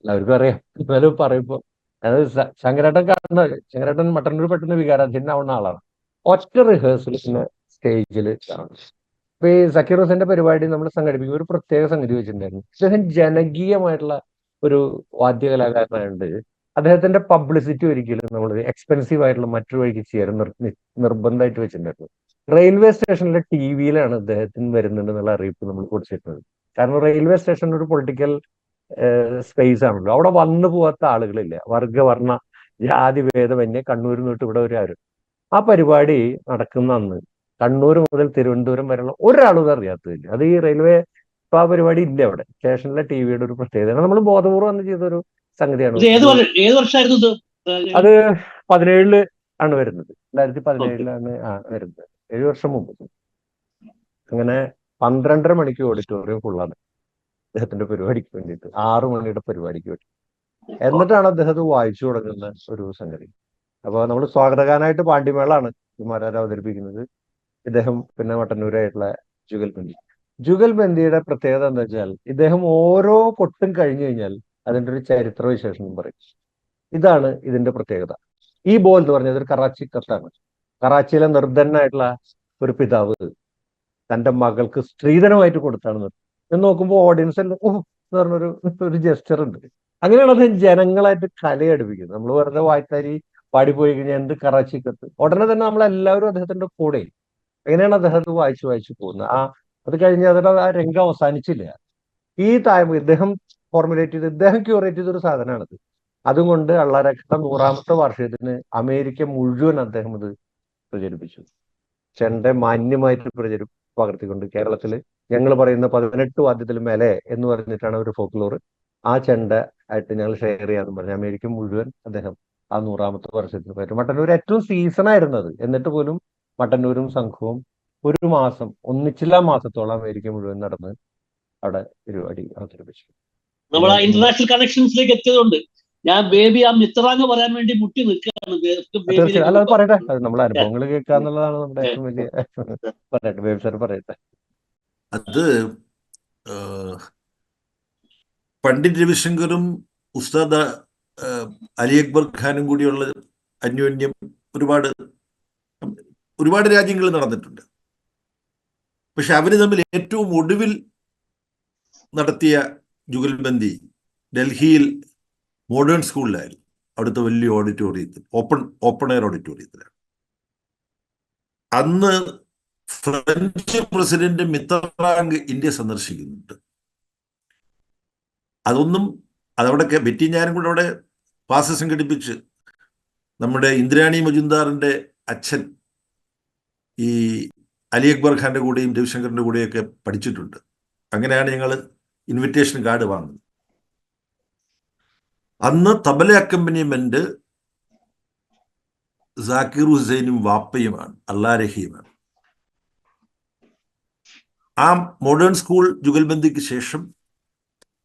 എല്ലാവർക്കും അറിയാം. എന്നാലും പറയുമ്പോ അത് ശങ്കരേട്ടൻ മട്ടന്നൂർ പെട്ടെന്ന് വികാരാധീനാവുന്ന ആളാണ്. ഒറ്റ റിഹേഴ്സൽ പിന്നെ സ്റ്റേജിൽ ഇപ്പൊ ഈ സക്കീർ ഹുസൈന്റെ പരിപാടി നമ്മൾ സംഘടിപ്പിക്കുമ്പോൾ ഒരു പ്രത്യേക സംഗതി വെച്ചിട്ടുണ്ടായിരുന്നു. അദ്ദേഹം ജനകീയമായിട്ടുള്ള ഒരു വാദ്യകലാകാരനായതുകൊണ്ട് അദ്ദേഹത്തിന്റെ പബ്ലിസിറ്റി ഒരിക്കലും നമ്മൾ എക്സ്പെൻസീവ് ആയിട്ടുള്ള മറ്റൊരു വഴിക്ക് ചെയ്യാൻ നിർബന്ധമായിട്ട് വെച്ചിട്ടുണ്ടായിരുന്നു. റെയിൽവേ സ്റ്റേഷനിലെ ടിവിയിലാണ് അദ്ദേഹത്തിന് വരുന്നുണ്ട് എന്നുള്ള അറിയിപ്പ് നമ്മൾ കൊടുത്തിരുന്നത്. കാരണം റെയിൽവേ സ്റ്റേഷൻ ഒരു പൊളിറ്റിക്കൽ സ്പേസ് ആണല്ലോ. അവിടെ വന്നു പോവാത്ത ആളുകളില്ല. വർഗവർണ്ണ ജാതി ഭേദമന്യേ കണ്ണൂരിൽ നിന്നിട്ട് ഇവിടെ ഒരാരും. ആ പരിപാടി നടക്കുന്ന അന്ന് കണ്ണൂർ മുതൽ തിരുവനന്തപുരം വരെയുള്ള ഒരാളും അറിയാത്തതില്ല. അത് ഈ റെയിൽവേ ആ പരിപാടി ഇല്ല അവിടെ. സ്റ്റേഷനിലെ ടിവിയുടെ ഒരു പ്രത്യേകത നമ്മൾ ബോധപൂർവ്വം അന്ന് ചെയ്തൊരു സംഗതിയാണ്. ഏത് വർഷമായിരുന്നു ഇത്? അത് 17 ആണ് വരുന്നത്. 2017 വരുന്നത്. 7 വർഷം മുമ്പ്. അങ്ങനെ 12:30 മണിക്ക് ഓഡിറ്റോറിയം ഫുള്ളാണ് അദ്ദേഹത്തിന്റെ പരിപാടിക്ക് വേണ്ടിയിട്ട്. 6 മണിയുടെ പരിപാടിക്ക് വേണ്ടി. എന്നിട്ടാണ് അദ്ദേഹത്തെ വായിച്ചു തുടങ്ങുന്ന ഒരു സംഗതി. അപ്പൊ നമ്മൾ സ്വാഗതഗാനായിട്ട് പാണ്ഡിമേളാണ് കുമാരാർ അവതരിപ്പിക്കുന്നത്. ഇദ്ദേഹം പിന്നെ മട്ടന്നൂരായിട്ടുള്ള ജുഗൽബന്ദിയുടെ പ്രത്യേകത എന്താ വെച്ചാൽ ഇദ്ദേഹം ഓരോ കൊട്ടും കഴിഞ്ഞു കഴിഞ്ഞാൽ അതിന്റെ ഒരു ചരിത്ര വിശേഷം പറയും. ഇതാണ് ഇതിന്റെ പ്രത്യേകത. ഈ ബോൾ എന്ന് പറഞ്ഞത് ഒരു കറാച്ചി കത്താണ്. കറാച്ചിയിലെ നിർധനായിട്ടുള്ള ഒരു പിതാവ് തന്റെ മകൾക്ക് സ്ത്രീധനമായിട്ട് കൊടുത്താണ്. എന്ന് നോക്കുമ്പോൾ ഓഡിയൻസ് എന്ന് പറഞ്ഞൊരു ജെസ്റ്റർ ഉണ്ട്. അങ്ങനെയാണ് അദ്ദേഹം ജനങ്ങളായിട്ട് കലയടുപ്പിക്കുന്നത്. നമ്മൾ വെറുതെ വായ്ത്താരി പാടിപ്പോയി കഴിഞ്ഞാൽ എന്ത് കറാച്ചി കത്ത്, ഉടനെ തന്നെ നമ്മളെല്ലാവരും അദ്ദേഹത്തിന്റെ കൂടെ. അങ്ങനെയാണ് അദ്ദേഹത്തെ വായിച്ചു പോകുന്നത്. അത് കഴിഞ്ഞ് അതിന്റെ ആ രംഗം അവസാനിച്ചില്ല. ഈ ഇദ്ദേഹം ഫോർമുലേറ്റ് ചെയ്ത് ഇദ്ദേഹം ക്യൂറേറ്റ് ചെയ്തൊരു സാധനമാണിത്. അതുകൊണ്ട് അള്ളാരക്ഷം 100ാമത്തെ വാർഷികത്തിന് അമേരിക്ക മുഴുവൻ അദ്ദേഹം ഇത് പ്രചരിപ്പിച്ചു. ചെണ്ട മാന്യമായിട്ട് പകർത്തിക്കൊണ്ട് കേരളത്തില് ഞങ്ങൾ പറയുന്ന 18 വാദ്യത്തിൽ മേലെ എന്ന് പറഞ്ഞിട്ടാണ് ഒരു ഫോക്ലോർ. ആ ചെണ്ട ആയിട്ട് ഞങ്ങൾ ഷെയർ ചെയ്യാന്ന് പറഞ്ഞ് അമേരിക്ക മുഴുവൻ അദ്ദേഹം ആ 100ാമത്തെ വർഷത്തിന് പറ്റും. മട്ടന്നൂർ ഏറ്റവും സീസൺ ആയിരുന്നത്. എന്നിട്ട് പോലും മട്ടന്നൂരും സംഘവും ഒരു മാസം ഒന്നിച്ചില്ല മാസത്തോളം അമേരിക്ക മുഴുവൻ നടന്ന് അവിടെ പരിപാടി അവതരിപ്പിച്ചു. നമ്മൾ ആ ഇന്റർനാഷണൽ കണക്ഷൻസിലേക്ക് എത്തിയതുകൊണ്ട് ഞാൻ ബേബി ആ മിത്രാന്ന് പറയാൻ വേണ്ടി മുട്ടി നിൽക്കുകയാണ്. അല്ല അത് പറയട്ടെ, അത് നമ്മളെ അനുഭവങ്ങൾ കേൾക്കുക എന്നുള്ളതാണ് നമ്മുടെ ഏറ്റവും വലിയ. പറയട്ടെ ബേബി സാർ പറയട്ടെ. അത് പണ്ഡിറ്റ് രവിശങ്കറും ഉസ്താദ് അലി അക്ബർ ഖാനും കൂടിയുള്ള അന്യോന്യം ഒരുപാട് ഒരുപാട് രാജ്യങ്ങളിൽ നടന്നിട്ടുണ്ട്. പക്ഷെ അവര് തമ്മിൽ ഏറ്റവും ഒടുവിൽ നടത്തിയ ജുഗൽബന്ദി ഡൽഹിയിൽ മോഡേൺ സ്കൂളിലായിരുന്നു. അവിടുത്തെ വലിയ ഓഡിറ്റോറിയത്തിൽ, ഓപ്പൺ എയർ ഓഡിറ്റോറിയത്തിലാണ്. അന്ന് ഫ്രഞ്ച് പ്രസിഡന്റ് മിത്തറാങ് ഇന്ത്യ സന്ദർശിക്കുന്നുണ്ട്. അതവിടെ ബെറ്റി ഞാനും കൂടെ അവിടെ പാസ് സംഘടിപ്പിച്ച് നമ്മുടെ ഇന്ദ്രാണി മജുംദാറിന്റെ അച്ഛൻ ഈ അലി അക്ബർ ഖാന്റെ കൂടെയും രവിശങ്കറിന്റെ കൂടെയൊക്കെ പഠിച്ചിട്ടുണ്ട്. അങ്ങനെയാണ് ഞങ്ങൾ ഇൻവിറ്റേഷൻ കാർഡ് വാങ്ങുന്നത്. അന്ന് തബല അക്കമ്പനിമെന്റ് സാക്കിർ ഹുസൈനും വാപ്പയുമാണ്, അള്ളാരഹിയുമാണ്. ആ മോഡേൺ സ്കൂൾ ജുഗൽബന്ദിക്ക് ശേഷം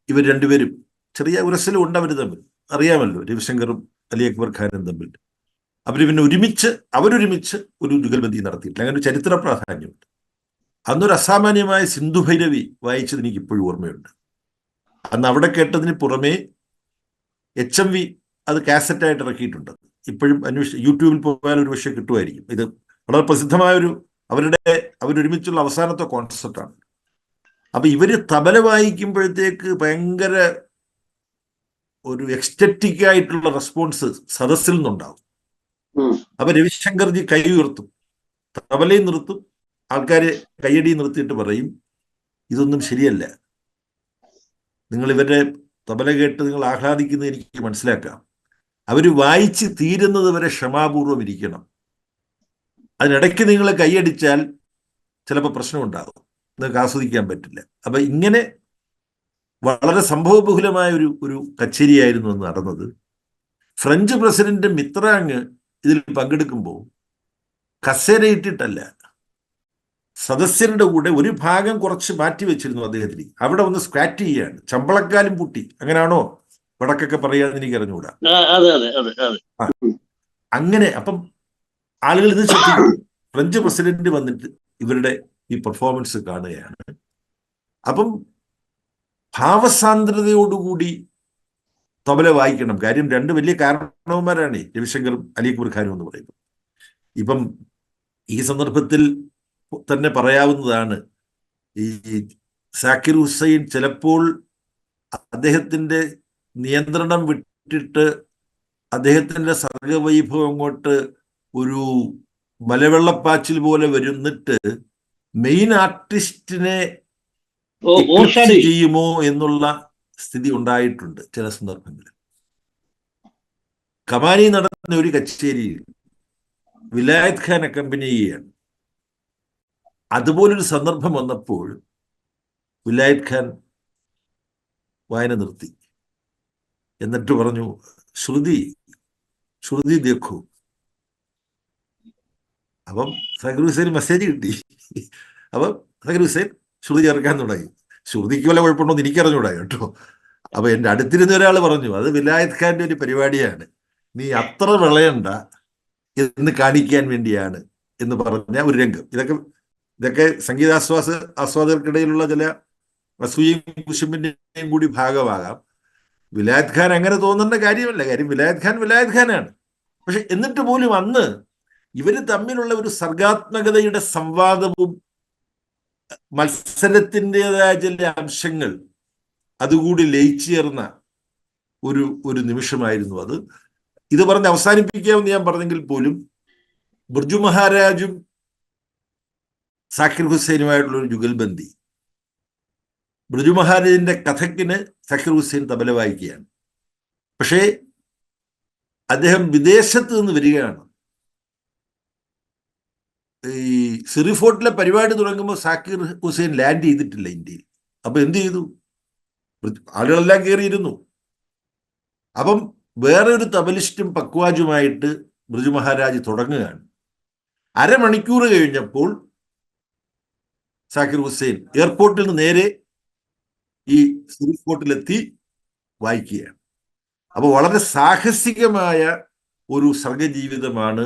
ഇവർ രണ്ടുപേരും ചെറിയ ഉരസലും ഉണ്ട് അവർ തമ്മിൽ, അറിയാമല്ലോ, രവിശങ്കറും അലി അക്ബർ ഖാനും തമ്മിൽ. അവർ പിന്നെ അവരൊരുമിച്ച് ഒരു ജുഗൽബന്ദി നടത്തിയിട്ടില്ല. അങ്ങനെ ഒരു ചരിത്ര പ്രാധാന്യമുണ്ട്. അന്നൊരു അസാമാന്യമായ സിന്ധു ഭൈരവി വായിച്ചത് എനിക്ക് ഇപ്പോഴും ഓർമ്മയുണ്ട്. അന്ന് അവിടെ കേട്ടതിന് പുറമേ HMV അത് കാസറ്റായിട്ട് ഇറക്കിയിട്ടുണ്ട്. ഇപ്പോഴും യൂട്യൂബിൽ പോയാൽ ഒരു പക്ഷേ കിട്ടുമായിരിക്കും. ഇത് വളരെ പ്രസിദ്ധമായ അവരൊരുമിച്ചുള്ള അവസാനത്തെ കോൺസെർട്ടാണ്. അപ്പൊ ഇവര് തബല വായിക്കുമ്പോഴത്തേക്ക് ഭയങ്കര ഒരു എക്സ്റ്ററ്റിക് ആയിട്ടുള്ള റെസ്പോൺസ് സദസ്സിൽ നിന്നുണ്ടാവും. അപ്പൊ രവിശങ്കർജി കൈ ഉയർത്തും, തബലയും നിർത്തും, ആൾക്കാരെ കൈയടി നിർത്തിയിട്ട് പറയും, ഇതൊന്നും ശരിയല്ല, നിങ്ങൾ ഇവരുടെ തബല കേട്ട് നിങ്ങൾ ആഹ്ലാദിക്കുന്നത് എനിക്ക് മനസ്സിലാക്കാം. അവർ വായിച്ച് തീരുന്നത് വരെ ക്ഷമാപൂർവം ഇരിക്കണം. അതിനിടയ്ക്ക് നിങ്ങൾ കൈയടിച്ചാൽ ചിലപ്പോൾ പ്രശ്നമുണ്ടാകും, നിങ്ങൾക്ക് ആസ്വദിക്കാൻ പറ്റില്ല. അപ്പൊ ഇങ്ങനെ വളരെ സംഭവബഹുലമായ ഒരു കച്ചേരിയായിരുന്നു അന്ന് നടന്നത്. ഫ്രഞ്ച് പ്രസിഡന്റ് മിത്രാങ് ഇതിൽ പങ്കെടുക്കുമ്പോൾ കസേരയിട്ടിട്ടല്ല, സദസ്യരുടെ കൂടെ ഒരു ഭാഗം കുറച്ച് മാറ്റി വെച്ചിരുന്നു അദ്ദേഹത്തിന്. അവിടെ ഒന്ന് സ്ക്വാറ്റ് ചെയ്യാണ്, ചമ്പളക്കാലും പൂട്ടി, അങ്ങനെയാണോ വടക്കൊക്കെ പറയാന്ന് എനിക്ക് അറിഞ്ഞുകൂടാ. അങ്ങനെ അപ്പം ആളുകൾ ഇത് ശ്രദ്ധിക്കും. ഫ്രഞ്ച് പ്രസിഡന്റ് വന്നിട്ട് ഇവരുടെ ഈ പെർഫോമൻസ് കാണുകയാണ്. അപ്പം ഭാവസാന്ദ്രതയോടുകൂടി തബല വായിക്കണം. കാര്യം രണ്ട് വലിയ കാരണവന്മാരാണ് രവിശങ്കറും അലി അക്ബർ ഖാനും എന്ന് പറയുന്നത്. ഇപ്പം ഈ സന്ദർഭത്തിൽ തന്നെ പറയാവുന്നതാണ്, ഈ സാക്കിർ ഹുസൈൻ ചിലപ്പോൾ അദ്ദേഹത്തിന്റെ നിയന്ത്രണം വിട്ടിട്ട് അദ്ദേഹത്തിന്റെ സർഗവൈഭവം അങ്ങോട്ട് ഒരു മലവെള്ളപ്പാച്ചിൽ പോലെ വരുന്നിട്ട് മെയിൻ ആർട്ടിസ്റ്റിനെ ചെയ്യുമോ എന്നുള്ള സ്ഥിതി ഉണ്ടായിട്ടുണ്ട് ചില സന്ദർഭങ്ങളിൽ. കമാനി നടന്ന ഒരു കച്ചേരിയിൽ വിലായത് ഖാൻ അക്കമ്പനി ചെയ്യുകയാണ്. അതുപോലൊരു സന്ദർഭം വന്നപ്പോൾ വിലായത് ഖാൻ വായന നിർത്തി, എന്നിട്ട് പറഞ്ഞു, ശ്രുതി ദേഖു. അപ്പം സാക്കിർ ഹുസൈൻ മെസ്സേജ് കിട്ടി. അപ്പം സാക്കിർ ഹുസൈൻ ശ്രുതി ചേർക്കാൻ തുടങ്ങി. ശ്രുതിക്ക് വല്ല കുഴപ്പമുണ്ടോ എന്ന് എനിക്കറിഞ്ഞൂടാ കേട്ടോ. അപ്പൊ എൻ്റെ അടുത്തിരുന്ന ഒരാൾ പറഞ്ഞു, അത് വിലായത് ഖാന്റെ ഒരു പരിപാടിയാണ്, നീ അത്ര വിളയണ്ട എന്ന് കാണിക്കാൻ വേണ്ടിയാണ് എന്ന് പറഞ്ഞ ഒരു രംഗം. ഇതൊക്കെ സംഗീതാസ്വാദകർക്കിടയിലുള്ള ചില അസൂയയും കുശുമ്പിന്റെയും കൂടി ഭാഗമാകാം. വിലായത് ഖാൻ അങ്ങനെ തോന്നുന്ന കാര്യമല്ല. കാര്യം വിലായത് ഖാനാണ്. പക്ഷെ എന്നിട്ട് പോലും അന്ന് ഇവര് തമ്മിലുള്ള ഒരു സർഗാത്മകതയുടെ സംവാദവും മത്സരത്തിൻ്റെതായ ചില അംശങ്ങൾ അതുകൂടി ലയിച്ചു ചേർന്ന ഒരു നിമിഷമായിരുന്നു അത്. ഇത് പറഞ്ഞ് അവസാനിപ്പിക്കാമെന്ന് ഞാൻ പറഞ്ഞെങ്കിൽ പോലും ബിർജു മഹാരാജും സാക്കിർ ഹുസൈനുമായിട്ടുള്ള ഒരു ജുഗൽബന്ദി, ബിർജു മഹാരാജിന്റെ കഥക്കിന് സാക്കിർ ഹുസൈൻ തബല വായിക്കുകയാണ്. പക്ഷേ അദ്ദേഹം വിദേശത്ത് നിന്ന് വരികയാണ്. ഈ സിറിഫോർട്ടിലെ പരിപാടി തുടങ്ങുമ്പോൾ സാക്കിർ ഹുസൈൻ ലാൻഡ് ചെയ്തിട്ടില്ല ഇന്ത്യയിൽ. അപ്പൊ എന്ത് ചെയ്തു? ആളുകളെല്ലാം കയറിയിരുന്നു. അപ്പം വേറെ ഒരു തബലിസ്റ്റും പക്വാജുമായിട്ട് ബിർജു മഹാരാജ് തുടങ്ങുകയാണ്. അരമണിക്കൂർ കഴിഞ്ഞപ്പോൾ സാക്കിർ ഹുസൈൻ എയർപോർട്ടിൽ നിന്ന് നേരെ ഈ സിറിഫോർട്ടിലെത്തി വായിക്കുകയാണ്. അപ്പൊ വളരെ സാഹസികമായ ഒരു സർഗജീവിതമാണ്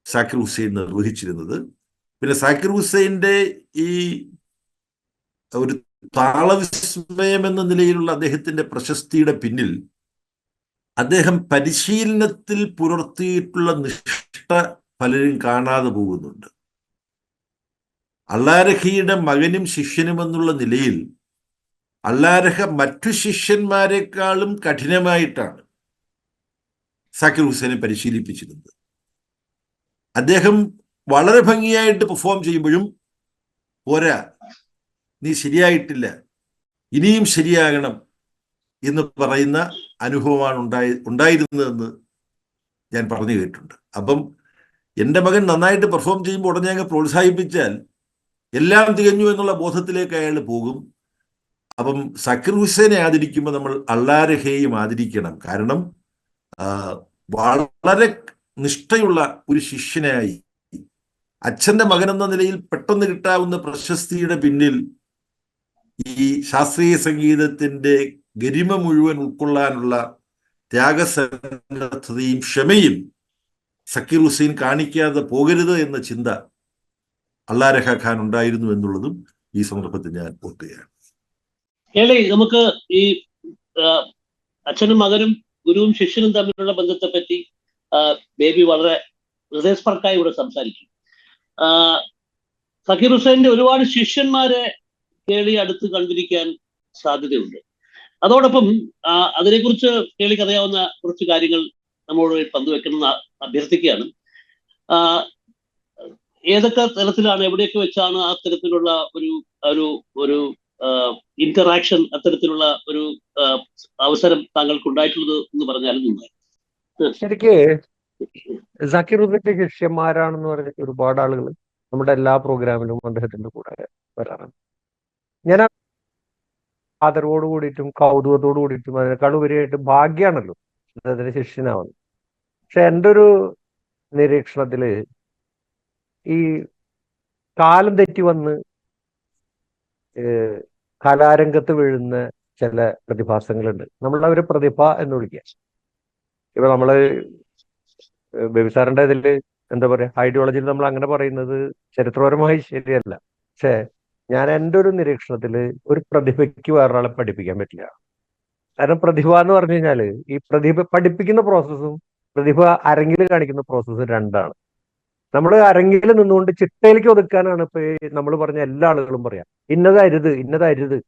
സാക്കിർ ഹുസൈൻ നിർവഹിച്ചിരുന്നത്. പിന്നെ സാക്കിർ ഹുസൈൻ്റെ ഈ ഒരു താളവിസ്മയം എന്ന നിലയിലുള്ള അദ്ദേഹത്തിന്റെ പ്രശസ്തിയുടെ പിന്നിൽ അദ്ദേഹം പരിശീലനത്തിൽ പുലർത്തിയിട്ടുള്ള നിഷ്ഠ പലരും കാണാതെ പോകുന്നുണ്ട്. അള്ളാരഹയുടെ മകനും ശിഷ്യനും എന്നുള്ള നിലയിൽ അള്ളാരഹ മറ്റു ശിഷ്യന്മാരെക്കാളും കഠിനമായിട്ടാണ് സാക്കിർ ഹുസൈനെ പരിശീലിപ്പിച്ചിരുന്നത്. അദ്ദേഹം വളരെ ഭംഗിയായിട്ട് പെർഫോം ചെയ്യുമ്പോഴും പോരാ, നീ ശരിയായിട്ടില്ല, ഇനിയും ശരിയാകണം എന്ന് പറയുന്ന അനുഭവമാണ് ഉണ്ടായിരുന്നതെന്ന് ഞാൻ പറഞ്ഞു കേട്ടിട്ടുണ്ട്. അപ്പം എൻ്റെ മകൻ നന്നായിട്ട് പെർഫോം ചെയ്യുമ്പോൾ ഉടനെ അങ്ങ് പ്രോത്സാഹിപ്പിച്ചാൽ എല്ലാം തികഞ്ഞു എന്നുള്ള ബോധത്തിലേക്ക് അയാൾ പോകും. അപ്പം സക്കീർ ഹുസൈനെ ആദരിക്കുമ്പോൾ നമ്മൾ അള്ളാരഹയെയും ആദരിക്കണം. കാരണം വളരെ നിഷ്ഠയുള്ള ഒരു ശിഷ്യനായി അച്ഛന്റെ മകൻ എന്ന നിലയിൽ പെട്ടെന്ന് കിട്ടാവുന്ന പ്രശസ്തിയുടെ പിന്നിൽ ഈ ശാസ്ത്രീയ സംഗീതത്തിന്റെ ഗരിമ മുഴുവൻ ഉൾക്കൊള്ളാനുള്ള ത്യാഗസന്നദ്ധതയും ക്ഷമയും സക്കീർ ഹുസൈൻ കാണിക്കാതെ പോകരുത് എന്ന ചിന്ത അള്ളാരഹ ഖാൻ ഉണ്ടായിരുന്നു എന്നുള്ളതും ഈ സന്ദർഭത്തിൽ ഞാൻ ഓർക്കുകയാണ്. നമുക്ക് ഈ അച്ഛനും മകനും ഗുരുവും ശിഷ്യനും തമ്മിലുള്ള ബന്ധത്തെ പറ്റി ബേബി വളരെ ഹൃദയസ്പർക്കായി ഇവിടെ സംസാരിക്കും. സക്കീർ ഹുസൈന്റെ ഒരുപാട് ശിഷ്യന്മാരെ കേളി അടുത്ത് കണ്ടിരിക്കാൻ സാധ്യതയുണ്ട്. അതോടൊപ്പം അതിനെക്കുറിച്ച് കേളിക്ക് അറിയാവുന്ന കുറച്ച് കാര്യങ്ങൾ നമ്മളോട് പങ്കുവെക്കണമെന്ന് അഭ്യർത്ഥിക്കുകയാണ്. ഏതൊക്കെ തരത്തിലാണ്, എവിടെയൊക്കെ വെച്ചാണ് ആ തരത്തിലുള്ള ഒരു ഇന്ററാക്ഷൻ, അത്തരത്തിലുള്ള ഒരു അവസരം താങ്കൾക്ക് ഉണ്ടായിട്ടുള്ളത് എന്ന് പറഞ്ഞാലും നന്നായി. ശരിക്ക് സക്കീർ ഹുസൈന്റെ ശിഷ്യന്മാരാണെന്ന് പറഞ്ഞ ഒരുപാട് ആളുകൾ നമ്മുടെ എല്ലാ പ്രോഗ്രാമിലും അദ്ദേഹത്തിന്റെ കൂടെ വരാറുണ്ട്. ഞാൻ ആദരവോട് കൂടിയിട്ടും കൗതുകത്തോട് കൂടിയിട്ടും അതിനേക്കാൾ ഉപരിയായിട്ട് ഭാഗ്യമാണല്ലോ അദ്ദേഹത്തിന്റെ ശിഷ്യനാവുന്നത്. പക്ഷെ എൻ്റെ ഒരു നിരീക്ഷണത്തില് ഈ കാലം തെറ്റി വന്ന് കലാരംഗത്ത് വീഴുന്ന ചില പ്രതിഭാസങ്ങളുണ്ട്. നമ്മളവരെ പ്രതിഭ എന്ന് വിളിക്കുക. ഇപ്പൊ നമ്മള് ബേബിസാറിന്റെ ഇതില് എന്താ പറയാ, ഐഡിയോളജിയിൽ നമ്മൾ അങ്ങനെ പറയുന്നത് ചരിത്രപരമായി ശരിയല്ല. പക്ഷെ ഞാൻ എൻ്റെ ഒരു നിരീക്ഷണത്തില് ഒരു പ്രതിഭയ്ക്ക് വേറൊരാളെ പഠിപ്പിക്കാൻ പറ്റില്ല. കാരണം പ്രതിഭ എന്ന് പറഞ്ഞു കഴിഞ്ഞാല് ഈ പ്രതിഭ പഠിപ്പിക്കുന്ന പ്രോസസ്സും പ്രതിഭ അരങ്ങിൽ കാണിക്കുന്ന പ്രോസസ്സും രണ്ടാണ്. നമ്മൾ അരങ്ങിൽ നിന്നുകൊണ്ട് ചിട്ടയിലേക്ക് ഒതുക്കാനാണ് ഇപ്പൊ നമ്മൾ പറഞ്ഞ എല്ലാ ആളുകളും പറയാം, ഇന്നതരുത്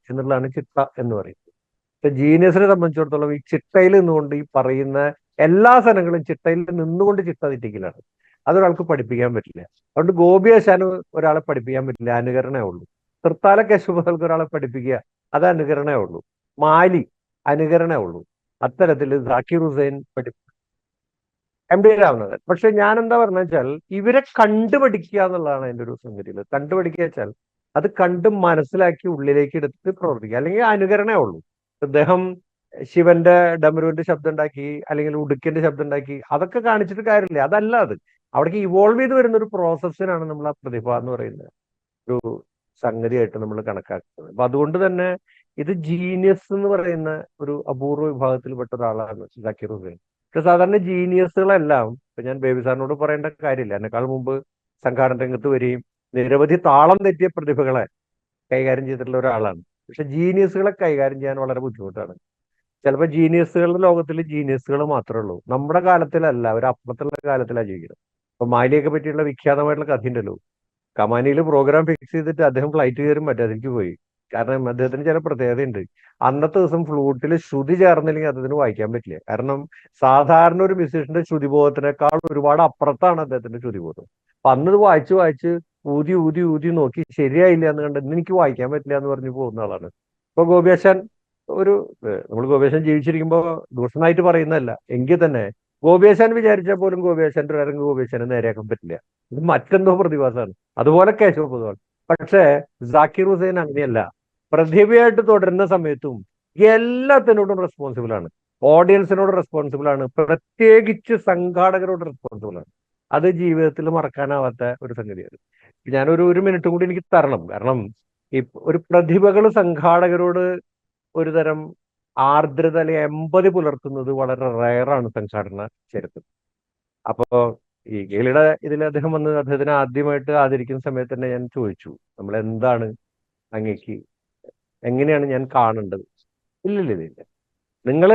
എന്നുള്ളതാണ് ചിട്ട എന്ന് പറയുന്നത്. ഇപ്പൊ ജീനിയസിനെ സംബന്ധിച്ചിടത്തോളം ഈ ചിട്ടയിൽ നിന്നുകൊണ്ട് ഈ പറയുന്ന എല്ലാ സാധനങ്ങളും ചിട്ടയിൽ നിന്നുകൊണ്ട് ചിട്ട തെറ്റിക്കലാണ്. അതൊരാൾക്ക് പഠിപ്പിക്കാൻ പറ്റില്ല. അതുകൊണ്ട് ഗോപി ആശാന് ഒരാളെ പഠിപ്പിക്കാൻ പറ്റില്ല, അനുകരണേ ഉള്ളൂ. തൃത്താല കേശവർക്ക് ഒരാളെ പഠിപ്പിക്കുക, അത് അനുകരണേ ഉള്ളൂ. മാലി അനുകരണേ ഉള്ളൂ. അത്തരത്തിൽ സാക്കിർ ഹുസൈൻ എം ഡി രാമനാഥൻ. പക്ഷെ ഞാൻ എന്താ പറഞ്ഞ വെച്ചാൽ ഇവരെ കണ്ടുപഠിക്കുക എന്നുള്ളതാണ് എൻ്റെ ഒരു സംഗതിയിൽ. കണ്ടുപഠിക്കുക വെച്ചാൽ അത് കണ്ട് മനസ്സിലാക്കി ഉള്ളിലേക്ക് എടുത്ത് പ്രവർത്തിക്കുക, അല്ലെങ്കിൽ അനുകരണേ ഉള്ളൂ. അദ്ദേഹം ശിവന്റെ ഡമരുവിന്റെ ശബ്ദം ഉണ്ടാക്കി, അല്ലെങ്കിൽ ഉടുക്കിന്റെ ശബ്ദം ഉണ്ടാക്കി, അതൊക്കെ കാണിച്ചിട്ട് കാര്യമില്ല. അതല്ല, അത് അവിടേക്ക് ഇവോൾവ് ചെയ്ത് വരുന്ന ഒരു പ്രോസസ്സിനാണ് നമ്മൾ ആ പ്രതിഭ എന്ന് പറയുന്ന ഒരു സംഗതിയായിട്ട് നമ്മൾ കണക്കാക്കുന്നത്. അപ്പൊ അതുകൊണ്ട് തന്നെ ഇത് ജീനിയസ് എന്ന് പറയുന്ന ഒരു അപൂർവ വിഭാഗത്തിൽപ്പെട്ട ഒരാളാണ് സക്കീർ ഹുസൈൻ. പക്ഷെ സാധാരണ ജീനിയസുകളെല്ലാം, ഇപ്പൊ ഞാൻ ബേബി സാറിനോട് പറയേണ്ട കാര്യമില്ല, എന്നെക്കാൾ മുമ്പ് സംഘാടന രംഗത്ത് വരികയും നിരവധി താളം തെറ്റിയ പ്രതിഭകളെ കൈകാര്യം ചെയ്തിട്ടുള്ള ഒരാളാണ്. പക്ഷെ ജീനിയസുകളെ കൈകാര്യം ചെയ്യാൻ വളരെ ബുദ്ധിമുട്ടാണ്. ചിലപ്പോൾ ജീനിയസുകളുടെ ലോകത്തിൽ ജീനിയസുകൾ മാത്രമേ ഉള്ളൂ. നമ്മുടെ കാലത്തിലല്ല, ഒരു അപ്പുറത്തുള്ള കാലത്തിലാണ് ജീവിക്കുന്നത്. അപ്പൊ മാലിയൊക്കെ പറ്റിയുള്ള വിഖ്യാതമായിട്ടുള്ള കഥ ഉണ്ടല്ലോ, കമാനിയിൽ പ്രോഗ്രാം ഫിക്സ് ചെയ്തിട്ട് അദ്ദേഹം ഫ്ലൈറ്റ് കയറും മറ്റേതിലേക്ക് പോയി. കാരണം അദ്ദേഹത്തിന് ചില പ്രത്യേകതയുണ്ട്. അന്നത്തെ ദിവസം ഫ്ലൂട്ടിൽ ശ്രുതി ചേർന്നില്ലെങ്കിൽ അദ്ദേഹത്തിന് വായിക്കാൻ പറ്റില്ല. കാരണം സാധാരണ ഒരു മ്യൂസീഷ്യന്റെ ശ്രുതിബോധത്തിനേക്കാൾ ഒരുപാട് അപ്പുറത്താണ് അദ്ദേഹത്തിന്റെ ശ്രുതിബോധം. അപ്പൊ അന്നത് വായിച്ച് വായിച്ച് ഊതി ഊതി ഊതി നോക്കി ശരിയായില്ല എന്ന് കണ്ട് ഇന്ന് എനിക്ക് വായിക്കാൻ പറ്റില്ല എന്ന് പറഞ്ഞു പോകുന്ന ആളാണ്. ഇപ്പൊ ഗോപിയാശാൻ നമ്മൾ ഗോപിയാശാൻ ജീവിച്ചിരിക്കുമ്പോൾ ദൂഷണമായിട്ട് പറയുന്നതല്ല, എങ്കിൽ തന്നെ ഗോപിയാശാൻ വിചാരിച്ചാൽ പോലും ഗോപിയാശാന്റെ ഒരു അരങ്ങ് ഗോപിയാശാനെ നേരെയാക്കാൻ പറ്റില്ല. ഇത് മറ്റെന്തോ പ്രതിഭാസമാണ്. അതുപോലെ കേശവ പൊതുവാൾ. പക്ഷേ സാക്കിർ ഹുസൈൻ അങ്ങനെയല്ല. പ്രതിഭയായിട്ട് തുടരുന്ന സമയത്തും എല്ലാത്തിനോടും റെസ്പോൺസിബിൾ ആണ്. ഓഡിയൻസിനോട് റെസ്പോൺസിബിൾ ആണ്, പ്രത്യേകിച്ച് സംഘാടകരോട് റെസ്പോൺസിബിൾ ആണ്. അത് ജീവിതത്തിൽ മറക്കാനാവാത്ത ഒരു സംഗതിയാണ്. ഞാനൊരു മിനിറ്റും കൂടി എനിക്ക് തരണം. കാരണം ഈ ഒരു പ്രതിഭകൾ സംഘാടകരോട് ഒരു തരം ആർദ്രത അല്ലെങ്കിൽ എമ്പതി പുലർത്തുന്നത് വളരെ റയറാണ് സംഘാടന ചരിത്രം. അപ്പോ ഈ കേളിയുടെ ഇതിൽ അദ്ദേഹം വന്ന് അദ്ദേഹത്തിനെ ആദ്യമായിട്ട് ആദരിക്കുന്ന സമയത്ത് തന്നെ ഞാൻ ചോദിച്ചു, നമ്മൾ എന്താണ് അങ്ങേക്ക് എങ്ങനെയാണ് ഞാൻ കാണേണ്ടത്? ഇല്ലില്ല. നിങ്ങൾ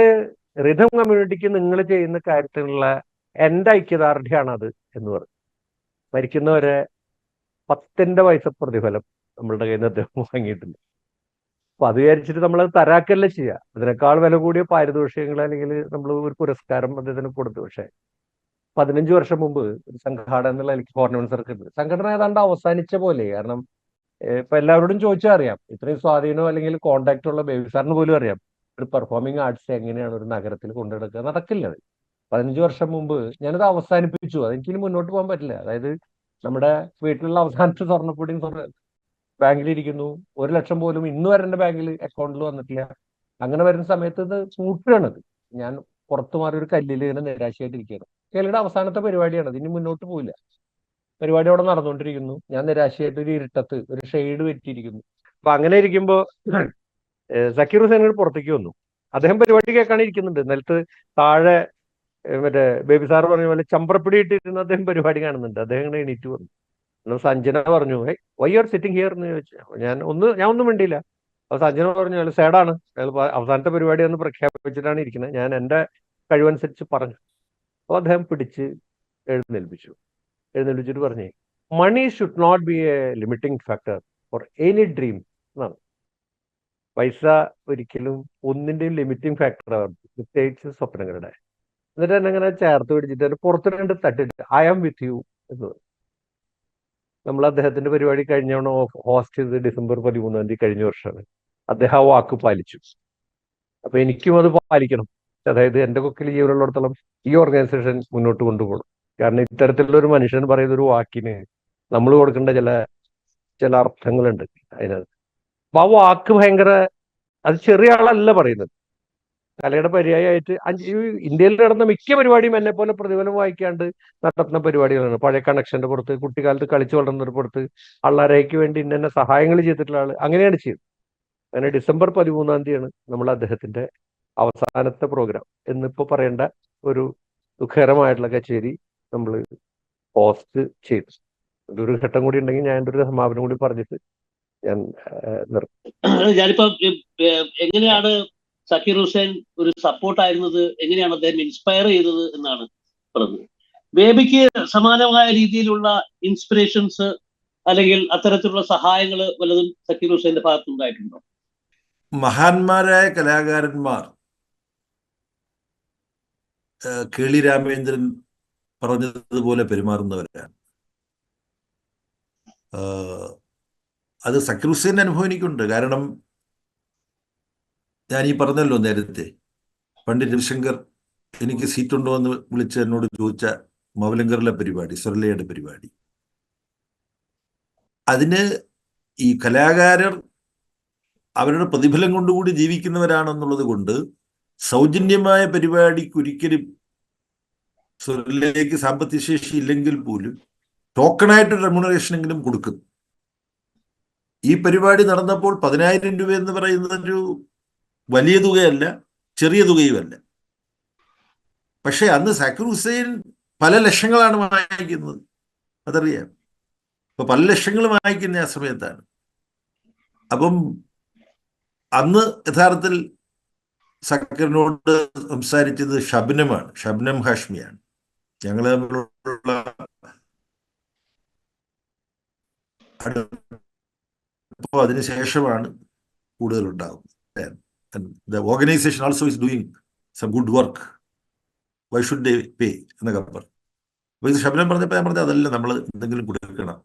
റിഥം കമ്മ്യൂണിറ്റിക്ക് നിങ്ങൾ ചെയ്യുന്ന കാര്യത്തിനുള്ള എൻ്റെ ഐക്യദാർഢ്യമാണ് അത് എന്ന് പറഞ്ഞു. മരിക്കുന്നവരെ 10 പൈസ പ്രതിഫലം നമ്മളുടെ കയ്യിൽ നിന്ന് അദ്ദേഹം വാങ്ങിയിട്ടുണ്ട്. അപ്പൊ അത് വിചാരിച്ചിട്ട് നമ്മൾ തരാക്കല്ല ചെയ്യുക. അതിനേക്കാൾ വില കൂടിയ പാരിതോഷികങ്ങൾ അല്ലെങ്കിൽ നമ്മൾ ഒരു പുരസ്കാരം അദ്ദേഹത്തിന് കൊടുത്തു. പക്ഷേ 15 വർഷം മുമ്പ് ഒരു സംഘാടന എന്നുള്ള എനിക്ക് ടൂർണമെന്റ് സർക്കിൾ സംഘടന ഏതാണ്ട് അവസാനിച്ച പോലെ. കാരണം ഇപ്പൊ എല്ലാവരോടും ചോദിച്ചാൽ അറിയാം, ഇത്രയും സ്വാധീനം അല്ലെങ്കിൽ കോണ്ടാക്ട് ഉള്ള ബേബി സാറിന് പോലും അറിയാം ഒരു പെർഫോമിംഗ് ആർട്സ് എങ്ങനെയാണ് ഒരു നഗരത്തിൽ കൊണ്ടുനടക്കുക. നടക്കില്ല അത്. 15 വർഷം മുമ്പ് ഞാനത് അവസാനിപ്പിച്ചു. അതെനിക്കിനി മുന്നോട്ട് പോകാൻ പറ്റില്ല. അതായത് നമ്മുടെ വീട്ടിലുള്ള അവസാനത്തെ സ്വർണ്ണപ്പൊടിയും ബാങ്കിലിരിക്കുന്നു. 1 ലക്ഷം പോലും ഇന്ന് വരെ എൻ്റെ ബാങ്കിൽ അക്കൗണ്ടിൽ വന്നിട്ടില്ല. അങ്ങനെ വരുന്ന സമയത്ത് ഇത് കൂട്ടുകയാണത്. ഞാൻ പുറത്തു മാറി ഒരു കല്ലിൽ ഇങ്ങനെ നിരാശയായിട്ടിരിക്കുകയാണ്. കേരളയുടെ അവസാനത്തെ പരിപാടിയാണ്, ഇതിന് മുന്നോട്ട് പോവില്ല. പരിപാടി അവിടെ നടന്നുകൊണ്ടിരിക്കുന്നു. ഞാൻ നിരാശയായിട്ട് ഒരു ഇരുട്ടത്ത് ഒരു ഷെയ്ഡ് വെറ്റിയിരിക്കുന്നു. അപ്പൊ അങ്ങനെ ഇരിക്കുമ്പോ സക്കീർ ഹുസൈൻ പുറത്തേക്ക് വന്നു. അദ്ദേഹം പരിപാടി കേൾക്കാൻ ഇരിക്കുന്നുണ്ട്. നിലത്ത് താഴെ മറ്റേ ബേബി സാർ പറഞ്ഞ പോലെ ചമ്പ്രപ്പിടി ഇട്ടിരുന്ന അദ്ദേഹം പരിപാടി കാണുന്നുണ്ട്. അദ്ദേഹം ഇങ്ങനെ എണീറ്റ് വന്നു. എന്നാൽ സഞ്ജന പറഞ്ഞു, വൈ ആർ സിറ്റിംഗ് ഹിയർ എന്ന് ചോദിച്ചു. ഞാൻ ഒന്നും മിണ്ടിയില്ല. അപ്പൊ സഞ്ജന പറഞ്ഞു, അയാൾ സാഡാണ്, അയാൾ അവസാനത്തെ പരിപാടി ഒന്ന് പ്രഖ്യാപിച്ചിട്ടാണ് ഇരിക്കുന്നത്, ഞാൻ എൻ്റെ കഴിവനുസരിച്ച് പറഞ്ഞു. അപ്പോൾ അദ്ദേഹം പിടിച്ച് എഴുന്നേൽപ്പിച്ചിട്ട് പറഞ്ഞേ, money should not be a limiting factor for any dream എന്നാണ്. പൈസ ഒരിക്കലും ഒന്നിൻ്റെയും ലിമിറ്റിംഗ് ഫാക്ടർ ആവും, പ്രത്യേകിച്ച് സ്വപ്നങ്ങളുടെ. എന്നിട്ട് എന്നെ അങ്ങനെ ചേർത്ത് പിടിച്ചിട്ട് പുറത്ത് 2 തട്ടിട്ട് ഐ ആം വിത്ത് യു എന്ന് പറയും. നമ്മൾ അദ്ദേഹത്തിന്റെ പരിപാടി കഴിഞ്ഞവണ ഹോസ്റ്റ് ചെയ്ത് ഡിസംബർ 13 കഴിഞ്ഞ വർഷമാണ്. അദ്ദേഹം ആ വാക്ക് പാലിച്ചു. അപ്പൊ എനിക്കും അത് പാലിക്കണം. അതായത് എൻ്റെ കൊക്കിൽ ജീവനുള്ളിടത്തോളം ഈ ഓർഗനൈസേഷൻ മുന്നോട്ട് കൊണ്ടുപോകണം. കാരണം ഇത്തരത്തിലുള്ള ഒരു മനുഷ്യൻ പറയുന്ന ഒരു വാക്കിന് നമ്മൾ കൊടുക്കേണ്ട ചില അർത്ഥങ്ങളുണ്ട് അതിനകത്ത്. അപ്പൊ ആ വാക്ക് ഭയങ്കര, അത് ചെറിയ ആളല്ല പറയുന്നത്. കലയുടെ പര്യായമായിട്ട് ഇന്ത്യയിൽ നടന്ന മിക്ക പരിപാടിയും എന്നെ പോലെ പ്രതിഫലം വായിക്കാണ്ട് നടത്തുന്ന പരിപാടികളാണ്. പഴയ കണക്ഷന്റെ പുറത്ത്, കുട്ടിക്കാലത്ത് കളിച്ചു വളർന്നതിന് പുറത്ത്, അള്ളാരയ്ക്ക് വേണ്ടി ഇന്ന സഹായങ്ങൾ ചെയ്തിട്ടുള്ള ആള് അങ്ങനെയാണ് ചെയ്തത്. അങ്ങനെ ഡിസംബർ 13 നമ്മൾ അദ്ദേഹത്തിന്റെ അവസാനത്തെ പ്രോഗ്രാം എന്നിപ്പോ പറയേണ്ട ഒരു ദുഃഖകരമായിട്ടുള്ള കച്ചേരി നമ്മൾ പോസ്റ്റ് ചെയ്തു. ഒരു ഘട്ടം കൂടി ഉണ്ടെങ്കിൽ ഞാൻ എൻ്റെ ഒരു സമാപനം കൂടി പറഞ്ഞിട്ട് ഞാൻ നിർത്തും. ഞാനിപ്പോ എങ്ങനെയാണ് സക്കീർ ഹുസൈൻ ഒരു സപ്പോർട്ടായിരുന്നത്, എങ്ങനെയാണ് അദ്ദേഹം ഇൻസ്പയർ ചെയ്തത് എന്നാണ് പറഞ്ഞത്. ബേബിക്ക് സമാനമായ രീതിയിലുള്ള ഇൻസ്പിറേഷൻസ് അല്ലെങ്കിൽ അത്തരത്തിലുള്ള സഹായങ്ങൾ വല്ലതും സക്കീർ ഹുസൈന്റെ ഭാഗത്തുണ്ടായിട്ടുണ്ടോ? മഹാന്മാരായ കലാകാരന്മാർ കേളി രാമേന്ദ്രൻ പറഞ്ഞതുപോലെ പെരുമാറുന്നവരാണ്. അത് സക്കീർ ഹുസൈൻ്റെ അനുഭവം എനിക്കുണ്ട്. കാരണം ഞാൻ ഈ പറഞ്ഞല്ലോ നേരത്തെ, പണ്ഡിറ്റ് രവിശങ്കർ എനിക്ക് സീറ്റുണ്ടോ എന്ന് വിളിച്ച് എന്നോട് ചോദിച്ച മൗലങ്കറിലെ പരിപാടി, സ്വർലയുടെ പരിപാടി, അതിന് ഈ കലാകാരർ അവരുടെ പ്രതിഫലം കൊണ്ടുകൂടി ജീവിക്കുന്നവരാണെന്നുള്ളത് കൊണ്ട് സൗജന്യമായ പരിപാടിക്ക് ഒരിക്കലും സ്വർലയ്ക്ക് സാമ്പത്തിക ശേഷി ഇല്ലെങ്കിൽ പോലും ടോക്കണായിട്ട് റെമ്യൂണറേഷനെങ്കിലും കൊടുക്കും. ഈ പരിപാടി നടന്നപ്പോൾ 10,000 രൂപ എന്ന് പറയുന്നത് ഒരു വലിയ തുകയല്ല, ചെറിയ തുകയുമല്ല. പക്ഷെ അന്ന് സക്കീർ ഹുസൈൻ പല ലക്ഷങ്ങളാണ് വാങ്ങിക്കുന്നത്, അതറിയാം. ഇപ്പൊ പല ലക്ഷങ്ങൾ വാങ്ങിക്കുന്ന ആ സമയത്താണ്. അപ്പം അന്ന് യഥാർത്ഥത്തിൽ സക്കീറിനോട് സംസാരിച്ചത് ഷബ്നമാണ്, ഷബ്നം ഹാഷ്മിയാണ്. ഞങ്ങൾ തമ്മിലുള്ള അപ്പോൾ അതിനുശേഷമാണ് കൂടുതലുണ്ടാകുന്നത്. The organization also is doing some good work. Why should they pay എന്നൊക്കെ പറഞ്ഞു. അപ്പോൾ ഇത് ശബനം പറഞ്ഞപ്പോൾ ഞാൻ പറഞ്ഞത് അതല്ല, നമ്മൾ എന്തെങ്കിലും കൊടുക്കണം,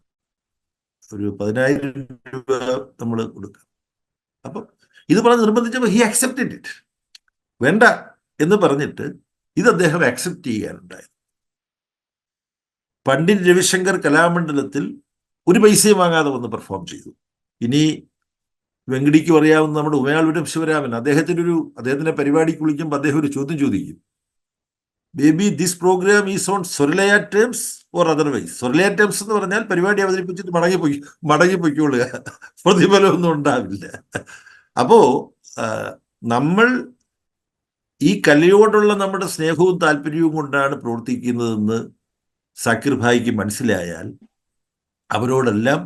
ഒരു 10,000 രൂപ നമ്മൾ കൊടുക്കാം. അപ്പം ഇത് പറഞ്ഞ് നിർബന്ധിച്ചപ്പോൾ ഹി അക്സെപ്റ്റഡ് ഇറ്റ്. വേണ്ട എന്ന് പറഞ്ഞിട്ട് ഇത് അദ്ദേഹം അക്സെപ്റ്റ് ചെയ്യാനുണ്ടായത്. പണ്ഡിറ്റ് രവിശങ്കർ കലാമണ്ഡലത്തിൽ ഒരു പൈസയും വാങ്ങാതെ വന്ന് പെർഫോം ചെയ്തു. ഇനി വെങ്കടിക്ക് പറയാവുന്ന നമ്മുടെ ഉമയാൾപുരം ശിവരാമൻ, അദ്ദേഹത്തിന്റെ പരിപാടിക്ക് വിളിക്കുമ്പോൾ അദ്ദേഹം ഒരു ചോദ്യം ചോദിക്കും, baby this program is on Swaralaya terms or otherwise. Swaralaya terms എന്ന് പറഞ്ഞാൽ പരിപാടി അവതരിപ്പിച്ചിട്ട് മടങ്ങി പൊയ്ക്കൊള്ളുക, പ്രതിഫലമൊന്നും ഉണ്ടാവില്ല. അപ്പോ നമ്മൾ ഈ കലയോടുള്ള നമ്മുടെ സ്നേഹവും താല്പര്യവും കൊണ്ടാണ് പ്രവർത്തിക്കുന്നതെന്ന് സക്കീർ ഭായിക്ക് മനസ്സിലായാൽ അവരോടെല്ലാം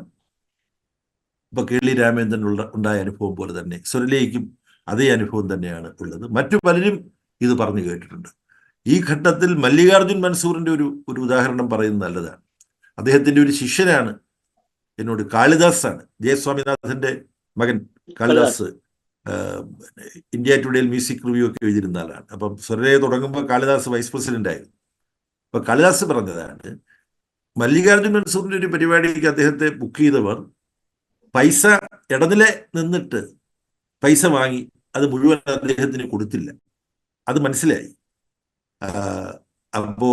ഇപ്പൊ കേളി രാമേന്ദ്രൻ ഉണ്ടായ അനുഭവം പോലെ തന്നെ സുരലയ്ക്കും അതേ അനുഭവം തന്നെയാണ് ഉള്ളത്. മറ്റു പലരും ഇത് പറഞ്ഞു കേട്ടിട്ടുണ്ട്. ഈ ഘട്ടത്തിൽ മല്ലികാർജുൻ മൻസൂറിന്റെ ഒരു ഉദാഹരണം പറയുന്നത് നല്ലതാണ്. അദ്ദേഹത്തിന്റെ ഒരു ശിഷ്യനാണ് എന്നോട്, കാളിദാസാണ്, ജയസ്വാമിനാഥന്റെ മകൻ കാളിദാസ്. ഇന്ത്യ ടുഡേയിൽ മ്യൂസിക് റിവ്യൂ ഒക്കെ എഴുതിയിരുന്ന ആളാണ്. അപ്പം സുരലയെ തുടങ്ങുമ്പോൾ കാളിദാസ് വൈസ് പ്രസിഡന്റ് ആയിരുന്നു. അപ്പൊ കാളിദാസ് പറഞ്ഞതാണ്, മല്ലികാർജുൻ മൻസൂറിന്റെ ഒരു പരിപാടിക്ക് അദ്ദേഹത്തെ ബുക്ക് ചെയ്തവർ പൈസ ഇടനിലെ നിന്നിട്ട് പൈസ വാങ്ങി അത് മുഴുവൻ അദ്ദേഹത്തിന് കൊടുത്തില്ല. അത് മനസ്സിലായി. അപ്പോ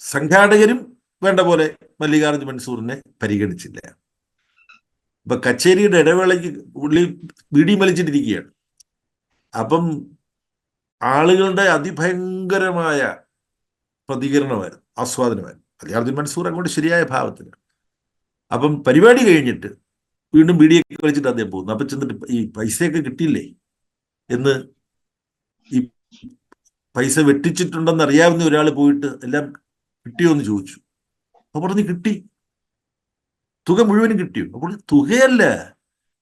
സംഘാടകരും വേണ്ട പോലെ മല്ലികാർജുൻ മൻസൂറിനെ പരിഗണിച്ചില്ല. ഇപ്പൊ കച്ചേരിയുടെ ഇടവേളയ്ക്ക് പുള്ളി ബീഡി വലിച്ചിട്ടിരിക്കുകയാണ്. അപ്പം ആളുകളുടെ അതിഭയങ്കരമായ പ്രതികരണമായിരുന്നു, ആസ്വാദനമായിരുന്നു. മല്ലികാർജുൻ മൻസൂർ അങ്ങോട്ട് ശരിയായ ഭാവത്തിലാണ്. അപ്പം പരിപാടി കഴിഞ്ഞിട്ട് വീണ്ടും ബീഡിയൊക്കെ കളിച്ചിട്ട് അദ്ദേഹം പോകുന്നു. അപ്പം ചെന്നിട്ട് ഈ പൈസയൊക്കെ കിട്ടിയില്ലേ എന്ന്, ഈ പൈസ വെട്ടിച്ചിട്ടുണ്ടെന്ന് അറിയാവുന്ന ഒരാൾ പോയിട്ട് എല്ലാം കിട്ടിയോ എന്ന് ചോദിച്ചു. അപ്പൊ പറഞ്ഞു കിട്ടി, തുക മുഴുവനും കിട്ടിയോ? അപ്പോൾ തുകയല്ല,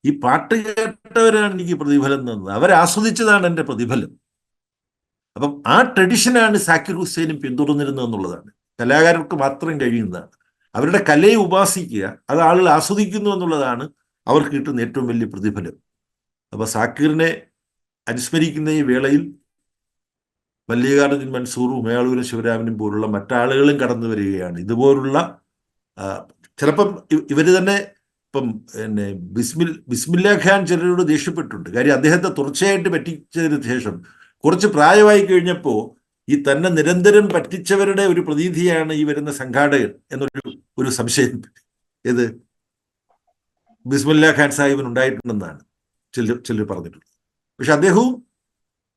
ഈ പാട്ട് കേട്ടവരാണ് എനിക്ക് പ്രതിഫലം തന്നത്, അവരാസ്വദിച്ചതാണ് എൻ്റെ പ്രതിഫലം. അപ്പം ആ ട്രഡിഷനാണ് സാക്കിർ ഹുസൈനും പിന്തുടർന്നിരുന്നത് എന്നുള്ളതാണ്. കലാകാരർക്ക് മാത്രം കഴിയുന്നതാണ്. അവരുടെ കലയെ ഉപാസിക്കുക, അത് ആളുകൾ ആസ്വദിക്കുന്നു എന്നുള്ളതാണ് അവർക്ക് കിട്ടുന്ന ഏറ്റവും വലിയ പ്രതിഫലം. അപ്പൊ സാക്കിറിനെ അനുസ്മരിക്കുന്ന ഈ വേളയിൽ മല്ലികാർജുൻ മൻസൂറും മേളൂരും ശിവരാമനും പോലുള്ള മറ്റാളുകളും കടന്നു വരികയാണ്. ഇതുപോലുള്ള ചിലപ്പം ഇവര് തന്നെ ഇപ്പം പിന്നെ ബിസ്മില്ലാ ഖാൻ ചിലരോട് ദേഷ്യപ്പെട്ടിട്ടുണ്ട്. കാര്യം അദ്ദേഹത്തെ തുടർച്ചയായിട്ട് പറ്റിച്ചതിന് ശേഷം കുറച്ച് പ്രായമായി കഴിഞ്ഞപ്പോൾ ഈ തന്നെ നിരന്തരം പറ്റിച്ചവരുടെ ഒരു പ്രതീതിയാണ് ഈ വരുന്ന സംഘാടകൻ എന്നൊരു സംശയം ഇത് ബിസ്മില്ലാ ഖാൻ സാഹിബിന് ഉണ്ടായിട്ടുണ്ടെന്നാണ് ചിലർ പറഞ്ഞിട്ടുള്ളത്. പക്ഷെ അദ്ദേഹവും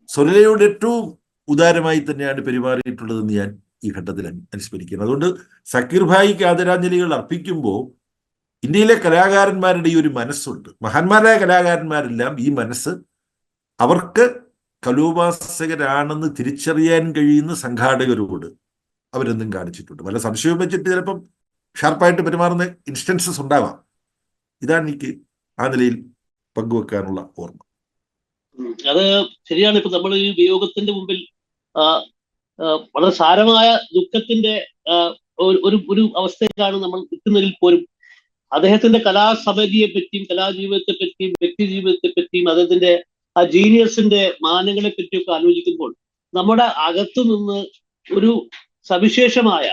സുരലയോട് ഏറ്റവും ഉദാരമായി തന്നെയാണ് പെരുമാറിയിട്ടുള്ളതെന്ന് ഞാൻ ഈ ഘട്ടത്തിൽ അനുസ്മരിക്കുന്നത്. അതുകൊണ്ട് സക്കീർ ഭായിക്ക് ആദരാഞ്ജലികൾ അർപ്പിക്കുമ്പോൾ ഇന്ത്യയിലെ കലാകാരന്മാരുടെ ഈ ഒരു മനസ്സുണ്ട്. മഹാന്മാരായ കലാകാരന്മാരെല്ലാം ഈ മനസ്സ് അവർക്ക് കലോപാസകരാണെന്ന് തിരിച്ചറിയാൻ കഴിയുന്ന സംഘാടകരോട് അവരെന്തും കാണിച്ചിട്ടുണ്ട്. പല സംശയവും വെച്ചിട്ട് ചിലപ്പം ഷാർപ്പായിട്ട് പെരുമാറുന്ന ഇൻസ്റ്റൻസസ് ഉണ്ടാവാം. ഇതാണ് എനിക്ക് ആ നിലയിൽ പങ്കുവെക്കാനുള്ള ഓർമ്മ. അത് ശരിയാണ്. ഇപ്പൊ നമ്മൾ ഈ വിയോഗത്തിന്റെ മുമ്പിൽ വളരെ സാരമായ ദുഃഖത്തിന്റെ ഒരു അവസ്ഥയിലാണ് നമ്മൾ നിൽക്കുന്നതിൽ പോലും അദ്ദേഹത്തിന്റെ കലാസമതിയെ പറ്റിയും കലാജീവിതത്തെ പറ്റിയും വ്യക്തി ജീവിതത്തെ പറ്റിയും അദ്ദേഹത്തിന്റെ ആ ജീനിയസിന്റെ മാനങ്ങളെ പറ്റിയൊക്കെ ആലോചിക്കുമ്പോൾ നമ്മുടെ അകത്തു നിന്ന് ഒരു സവിശേഷമായ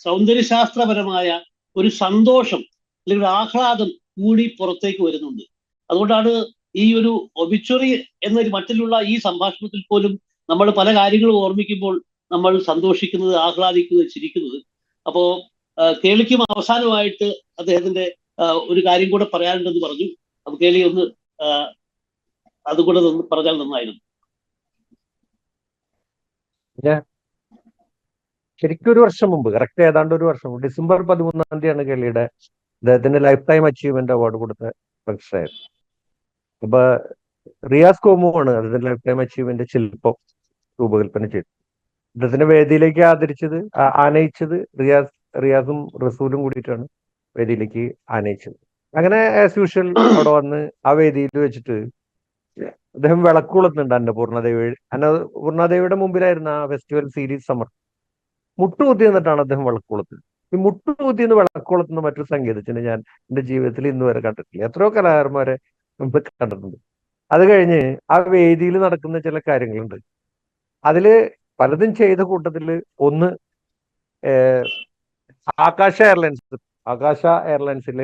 സൗന്ദര്യശാസ്ത്രപരമായ ഒരു സന്തോഷം അല്ലെങ്കിൽ ഒരു ആഹ്ലാദം കൂടി പുറത്തേക്ക് വരുന്നുണ്ട്. അതുകൊണ്ടാണ് ഈ ഒരു ഒബിച്വറി എന്ന മട്ടിലുള്ള ഈ സംഭാഷണത്തിൽ പോലും നമ്മൾ പല കാര്യങ്ങളും ഓർമ്മിക്കുമ്പോൾ നമ്മൾ സന്തോഷിക്കുന്നത്, ആഹ്ലാദിക്കുന്നത്, ചിരിക്കുന്നത്. അപ്പോ കേളിക്കും അവസാനമായിട്ട് അദ്ദേഹത്തിന്റെ ഒരു കാര്യം കൂടെ പറയാനുണ്ടെന്ന് പറഞ്ഞു. അപ്പൊ കേളി ഒന്ന് അതുകൂടെ പറഞ്ഞാൽ നന്നായിരുന്നു. ശരിക്കും ഒരു വർഷം മുമ്പ്, കറക്റ്റ് ഏതാണ്ട് ഒരു വർഷം മുമ്പ്, ഡിസംബർ 13 കേളിയുടെ അദ്ദേഹത്തിന്റെ ലൈഫ് ടൈം അച്ചീവ്മെന്റ് അവാർഡ് കൊടുത്ത പ്രൊഫസറായിരുന്നു. അപ്പൊ റിയാസ് കോമുവാണ് അദ്ദേഹത്തിന്റെ ലൈഫ് ടൈം അച്ചീവ്മെന്റ് ശില്പം രൂപകൽപ്പന ചെയ്തത്. അദ്ദേഹത്തിന്റെ വേദിയിലേക്ക് ആനയിച്ചത് റിയാസും റസൂലും കൂടിയിട്ടാണ് വേദിയിലേക്ക് ആനയിച്ചത്. അങ്ങനെ ആസ് യൂഷ്വൽ അവിടെ വന്ന് ആ വേദിയിൽ വെച്ചിട്ട് അദ്ദേഹം വിളക്ക് കൊളുത്തുന്നുണ്ട്. അന്നപൂർണാദേവിയുടെ മുമ്പിലായിരുന്നു ആ ഫെസ്റ്റിവൽ സീരീസ് സമ്മർ. മുട്ടുകുത്തി നിന്നിട്ടാണ് അദ്ദേഹം വിളക്ക് കൊളുത്തുന്നത്. ഈ മുട്ടുകുത്തി നിന്ന് വിളക്ക് കൊളുത്തുന്ന മറ്റൊരു സംഗീതത്തിന് ഞാൻ എന്റെ ജീവിതത്തിൽ ഇന്ന് വരെ കണ്ടിട്ടില്ല. എത്രയോ കലാകാരന്മാരെ മുമ്പ് കണ്ടിട്ടുണ്ട്. അത് കഴിഞ്ഞ് ആ വേദിയിൽ നടക്കുന്ന ചില കാര്യങ്ങളുണ്ട്. അതില് പലതും ചെയ്ത കൂട്ടത്തില് ഒന്ന് ആകാശ എയർലൈൻസിൽ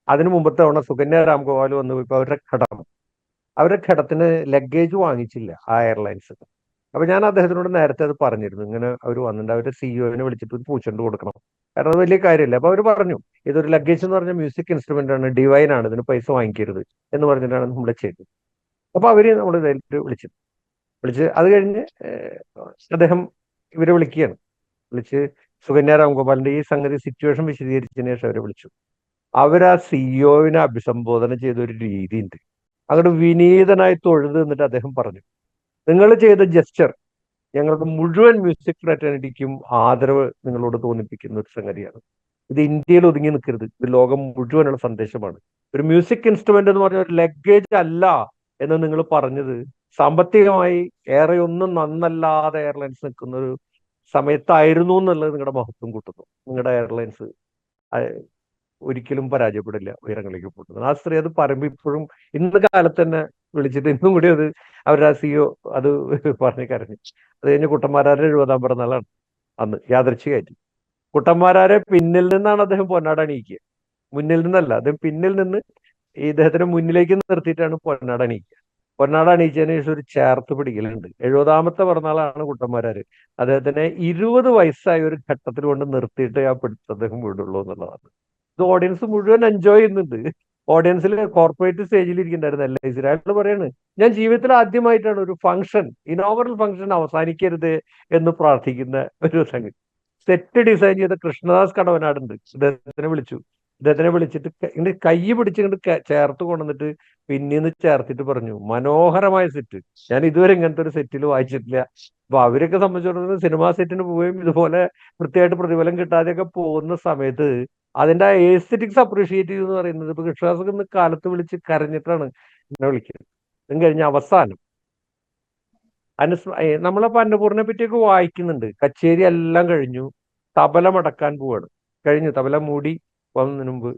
അതിനു മുമ്പത്തെ തവണ സുകന്യ രാംഗോപാൽ വന്ന് പോയപ്പോൾ അവരുടെ ഘടത്തിന് ലഗേജ് വാങ്ങിച്ചില്ല ആ എയർലൈൻസ്. അപ്പൊ ഞാൻ അദ്ദേഹത്തിനോട് നേരത്തെ അത് പറഞ്ഞിരുന്നു, ഇങ്ങനെ അവർ വന്നിട്ടുണ്ട്, അവരുടെ സിഇഒനെ വിളിച്ചിട്ട് ഒരു പൂച്ചണ്ട് കൊടുക്കണം, കാരണം അത് വലിയ കാര്യമില്ല. അപ്പൊ അവർ പറഞ്ഞു ഇതൊരു ലഗേജ് എന്ന് പറഞ്ഞ മ്യൂസിക് ഇൻസ്ട്രുമെന്റ് ആണ്, ഡിവൈൻ ആണ്, ഇതിന് പൈസ വാങ്ങിക്കരുത് എന്ന് പറഞ്ഞിട്ടാണ് നമ്മൾ ചെയ്തത്. അപ്പൊ അവര് നമ്മൾ വിളിച്ച് അത് കഴിഞ്ഞ് അദ്ദേഹം ഇവരെ വിളിച്ച് സുകന്യ രാംഗോപാലിന്റെ ഈ സംഗതി സിറ്റുവേഷൻ വിശദീകരിച്ചതിന് ശേഷം അവരെ വിളിച്ചു. അവരാ സിഇഒവിനെ അഭിസംബോധന ചെയ്ത ഒരു രീതിയുണ്ട്. അങ്ങോട്ട് വിനീതനായി തൊഴുത് എന്നിട്ട് അദ്ദേഹം പറഞ്ഞു, നിങ്ങൾ ചെയ്ത ജസ്റ്റർ ഞങ്ങൾക്ക് മുഴുവൻ മ്യൂസിക് ഫ്രാറ്റേണിറ്റിക്കും ആദരവ് നിങ്ങളോട് തോന്നിപ്പിക്കുന്ന ഒരു സംഗതിയാണ്. ഇത് ഇന്ത്യയിൽ ഒതുങ്ങി നിൽക്കരുത്, ഇത് ലോകം മുഴുവനുള്ള സന്ദേശമാണ്. ഒരു മ്യൂസിക് ഇൻസ്ട്രുമെന്റ് എന്ന് പറഞ്ഞ ഒരു ലഗേജ് അല്ല എന്ന് നിങ്ങൾ പറഞ്ഞത് സാമ്പത്തികമായി ഏറെ ഒന്നും നന്നല്ലാതെ എയർലൈൻസ് നിൽക്കുന്ന ഒരു സമയത്തായിരുന്നു എന്നുള്ളത് നിങ്ങളുടെ മഹത്വം കൂട്ടുന്നു. നിങ്ങളുടെ എയർലൈൻസ് ഒരിക്കലും പരാജയപ്പെടില്ല, ഉയരങ്ങളിലേക്ക് പോകുന്നത്. ആ സ്ത്രീ അത് പറയുമ്പോൾ ഇപ്പോഴും ഇന്ന് കാലത്ത് തന്നെ വിളിച്ചിട്ട് ഇന്നും കൂടി അത് അവരുടെ CEO അത് പറഞ്ഞ് കരഞ്ഞു. അത് കഴിഞ്ഞ് കുട്ടന്മാരാരുടെ 70ാം പിറന്നാളാണ് അന്ന് യാദൃച്ഛികമായിട്ട്. കുട്ടന്മാരാരെ പിന്നിൽ നിന്നാണ് അദ്ദേഹം പൊന്നാട അണിയിക്കുക, മുന്നിൽ നിന്നല്ല. അദ്ദേഹം പിന്നിൽ നിന്ന് ഈ ഇദ്ദേഹത്തിന് മുന്നിലേക്ക് നിർത്തിയിട്ടാണ് പൊന്നാട അണിയിക്കുക. പൊന്നാട അണിയിച്ചതിന് ശേഷം ഒരു ചേർത്ത് പിടിക്കലുണ്ട്. 70ാമത്തെ പിറന്നാളാണ് കുട്ടന്മാരാര്. അദ്ദേഹത്തിനെ 20 വയസ്സായ ഒരു ഘട്ടത്തിൽ കൊണ്ട് നിർത്തിയിട്ട് ആ പിടുത്തം അദ്ദേഹം വിടുള്ളൂ എന്നുള്ളതാണ്. ഇത് ഓഡിയൻസ് മുഴുവൻ എൻജോയ് ചെയ്യുന്നുണ്ട്. ഓഡിയൻസിൽ കോർപ്പറേറ്റ് സ്റ്റേജിൽ ഇരിക്കുന്നുണ്ടായിരുന്നു LIC. അയാൾ പറയാണ്, ഞാൻ ജീവിതത്തിൽ ആദ്യമായിട്ടാണ് ഒരു ഫംഗ്ഷൻ, ഇനോവറൽ ഫംഗ്ഷൻ അവസാനിക്കരുത് എന്ന് പ്രാർത്ഥിക്കുന്ന ഒരു സംഗതി. സെറ്റ് ഡിസൈൻ ചെയ്ത കൃഷ്ണദാസ് കടവനാടുണ്ട്. ഇദ്ദേഹത്തിനെ വിളിച്ചിട്ട് ഇങ്ങനെ കൈ പിടിച്ചിങ്ങോട്ട് ചേർത്ത് കൊണ്ടുവന്നിട്ട് പിന്നീന്ന് ചേർത്തിട്ട് പറഞ്ഞു, മനോഹരമായ സെറ്റ്, ഞാൻ ഇതുവരെ ഇങ്ങനത്തെ ഒരു സെറ്റിൽ വായിച്ചിട്ടില്ല. അപ്പൊ അവരൊക്കെ സംബന്ധിച്ചിടത്തോളം സിനിമാ സെറ്റിന് പോവുകയും ഇതുപോലെ കൃത്യമായിട്ട് പ്രതിഫലം കിട്ടാതെയൊക്കെ പോകുന്ന സമയത്ത് അതിന്റെ എസ്തെറ്റിക്സ് അപ്രീഷിയേറ്റ് ചെയ്യുമെന്ന് പറയുന്നത് ഇപ്പൊ കൃഷ്ണദാസ് ഇന്ന് കാലത്ത് വിളിച്ച് കരഞ്ഞിട്ടാണ് എന്നെ വിളിക്കുന്നത്. ഇതും കഴിഞ്ഞ അവസാനം നമ്മളപ്പോ അന്നപൂർണയെ പറ്റിയൊക്കെ വായിക്കുന്നുണ്ട്. കച്ചേരി എല്ലാം കഴിഞ്ഞു, തബല മടക്കാൻ പോവാണ്. കഴിഞ്ഞു, തബല മൂടി വന്നതിന് മുമ്പ്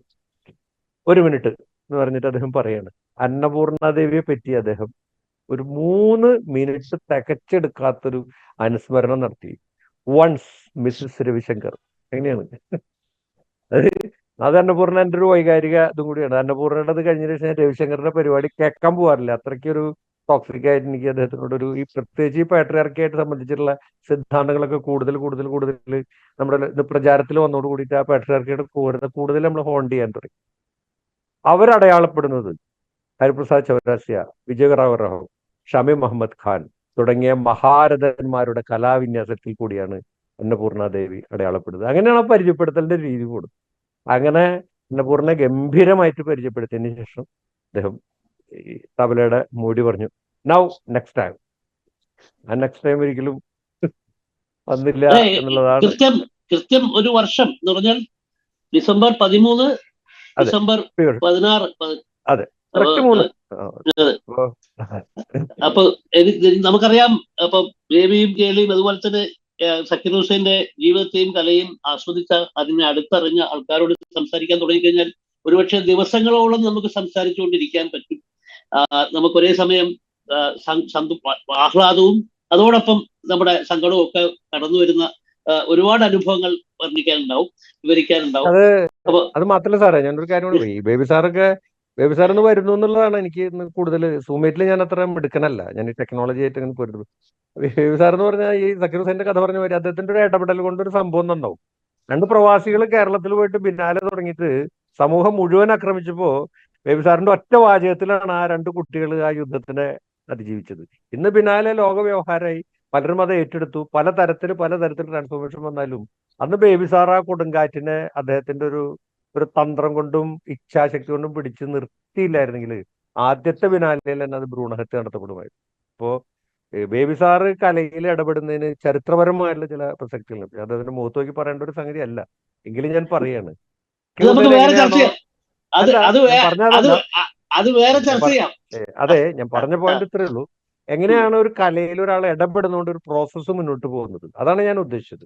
1 മിനിറ്റ് എന്ന് പറഞ്ഞിട്ട് അദ്ദേഹം പറയാണ്, അന്നപൂർണാദേവിയെ പറ്റി അദ്ദേഹം ഒരു 3 മിനിറ്റ് തികച്ചെടുക്കാത്തൊരു അനുസ്മരണം നടത്തി. Once Mrs Ravishankar. എങ്ങനെയാണ് അത് അന്നപൂർണ എൻ്റെ ഒരു വൈകാരിക ഇതും കൂടിയാണ്. അന്നപൂർണയുടെ അത് കഴിഞ്ഞ ശേഷം രവിശങ്കറിന്റെ പരിപാടി കേൾക്കാൻ പോകാറില്ല. അത്രയ്ക്കൊരു ടോക്സിക് ആയിട്ട് എനിക്ക് അദ്ദേഹത്തിനോടൊരു ഈ പ്രത്യേകിച്ച് ഈ പാട്രിയാർക്കിയായിട്ട് സംബന്ധിച്ചിട്ടുള്ള സിദ്ധാന്തങ്ങളൊക്കെ കൂടുതൽ നമ്മുടെ പ്രചാരത്തിൽ വന്നോട് കൂടിയിട്ട് ആ പാട്രിയാർക്കിയുടെ കൂടുതൽ നമ്മൾ ഹോണ്ട് ചെയ്യാൻ തുടങ്ങി. അവരടയാളപ്പെടുന്നത് ഹരിപ്രസാദ് ചൗരാസിയ, വിജയറാവ് റാവു, ഷമി മുഹമ്മദ് ഖാൻ തുടങ്ങിയ മഹാരഥന്മാരുടെ കലാവിന്യാസത്തിൽ കൂടിയാണ് അന്നപൂർണാദേവി അടയാളപ്പെടുന്നത്. അങ്ങനെയാണ് ആ പരിചയപ്പെടുത്തലിന്റെ രീതി കൂടും. അങ്ങനെ അന്നപൂർണ ഗംഭീരമായിട്ട് പരിചയപ്പെടുത്തിയതിന് ശേഷം അദ്ദേഹം ഈ തബലയുടെ മൂടി പറഞ്ഞു, നൗ നെക്സ്റ്റ് ടൈം. ആ നെക്സ്റ്റ് ടൈം ഒരിക്കലും വന്നില്ല എന്നുള്ളതാണ്. കൃത്യം 1 വർഷം എന്ന് പറഞ്ഞാൽ ഡിസംബർ 13, ഡിസംബർ 16. അതെ, കറക്റ്റ് 3. അപ്പൊ നമുക്കറിയാം, അപ്പൊ ബേബിയും കേളിയും അതുപോലെ തന്നെ സക്കീർ ഹുസൈന്റെ ജീവിതത്തെയും കലയും ആസ്വദിച്ച, അതിനെ അടുത്തറിഞ്ഞ ആൾക്കാരോട് സംസാരിക്കാൻ തുടങ്ങിക്കഴിഞ്ഞാൽ ഒരുപക്ഷെ ദിവസങ്ങളോളം നമുക്ക് സംസാരിച്ചുകൊണ്ടിരിക്കാൻ പറ്റും. നമുക്ക് ഒരേ സമയം ആഹ്ലാദവും അതോടൊപ്പം നമ്മുടെ സങ്കടവും ഒക്കെ കടന്നു വരുന്ന ഒരുപാട് അനുഭവങ്ങൾ വിവരിക്കാനുണ്ടാവും. അത് മാത്രമല്ല സാറേ, ഞാനൊരു കാര്യം കൂടി, ബേബി സാറിന് വരുന്നു എന്നുള്ളതാണ് എനിക്ക് കൂടുതൽ. സൂമേറ്റിൽ ഞാൻ അത്ര മിടുക്കനല്ല, ഞാൻ ഈ ടെക്നോളജി ആയിട്ട് അങ്ങനെ പോരുന്നു. ബേബി സാർ എന്ന് പറഞ്ഞാൽ ഈ സക്കീർ ഹുസൈന്റെ കഥ പറഞ്ഞ പോലെ അദ്ദേഹത്തിന്റെ ഒരു ഇടപെടൽ കൊണ്ടൊരു സംഭവം ഉണ്ടാവും. 2 പ്രവാസികൾ കേരളത്തിൽ പോയിട്ട് പിന്നാലെ തുടങ്ങിയിട്ട് സമൂഹം മുഴുവൻ ആക്രമിച്ചപ്പോ ബേബി സാറിന്റെ ഒറ്റ വാചകത്തിലാണ് ആ 2 കുട്ടികൾ ആ യുദ്ധത്തിനെ അതിജീവിച്ചത്. ഇന്ന് പിന്നാലെ ലോക വ്യവഹാരമായി, പലരും അത് ഏറ്റെടുത്തു. പലതരത്തിൽ ട്രാൻസ്ഫോർമേഷൻ വന്നാലും അന്ന് ബേബി സാർ ആ കൊടുങ്കാറ്റിനെ അദ്ദേഹത്തിന്റെ ഒരു തന്ത്രം കൊണ്ടും ഇച്ഛാശക്തി കൊണ്ടും പിടിച്ച് നിർത്തിയില്ലായിരുന്നെങ്കിൽ ആദ്യത്തെ ബിനാലയിൽ തന്നെ അത് ഭ്രൂണഹത്യ നടത്തപ്പെടുമായിരുന്നു. അപ്പോ ബേബി സാറ് കലയിൽ ഇടപെടുന്നതിന് ചരിത്രപരമായിട്ടുള്ള ചില പ്രസക്തികളുണ്ട്. അദ്ദേഹത്തിന്റെ മുഖത്ത് നോക്കി പറയേണ്ട ഒരു സംഗതി അല്ല, എങ്കിലും ഞാൻ പറയാണ്. അതെ, ഞാൻ പറഞ്ഞ പോയിന്റ് ഇത്രേ ഉള്ളൂ. എങ്ങനെയാണ് ഒരു കലയിൽ ഒരാൾ ഇടപെടുന്നതുകൊണ്ട് ഒരു പ്രോസസ്സ് മുന്നോട്ട് പോകുന്നത്, അതാണ് ഞാൻ ഉദ്ദേശിച്ചത്.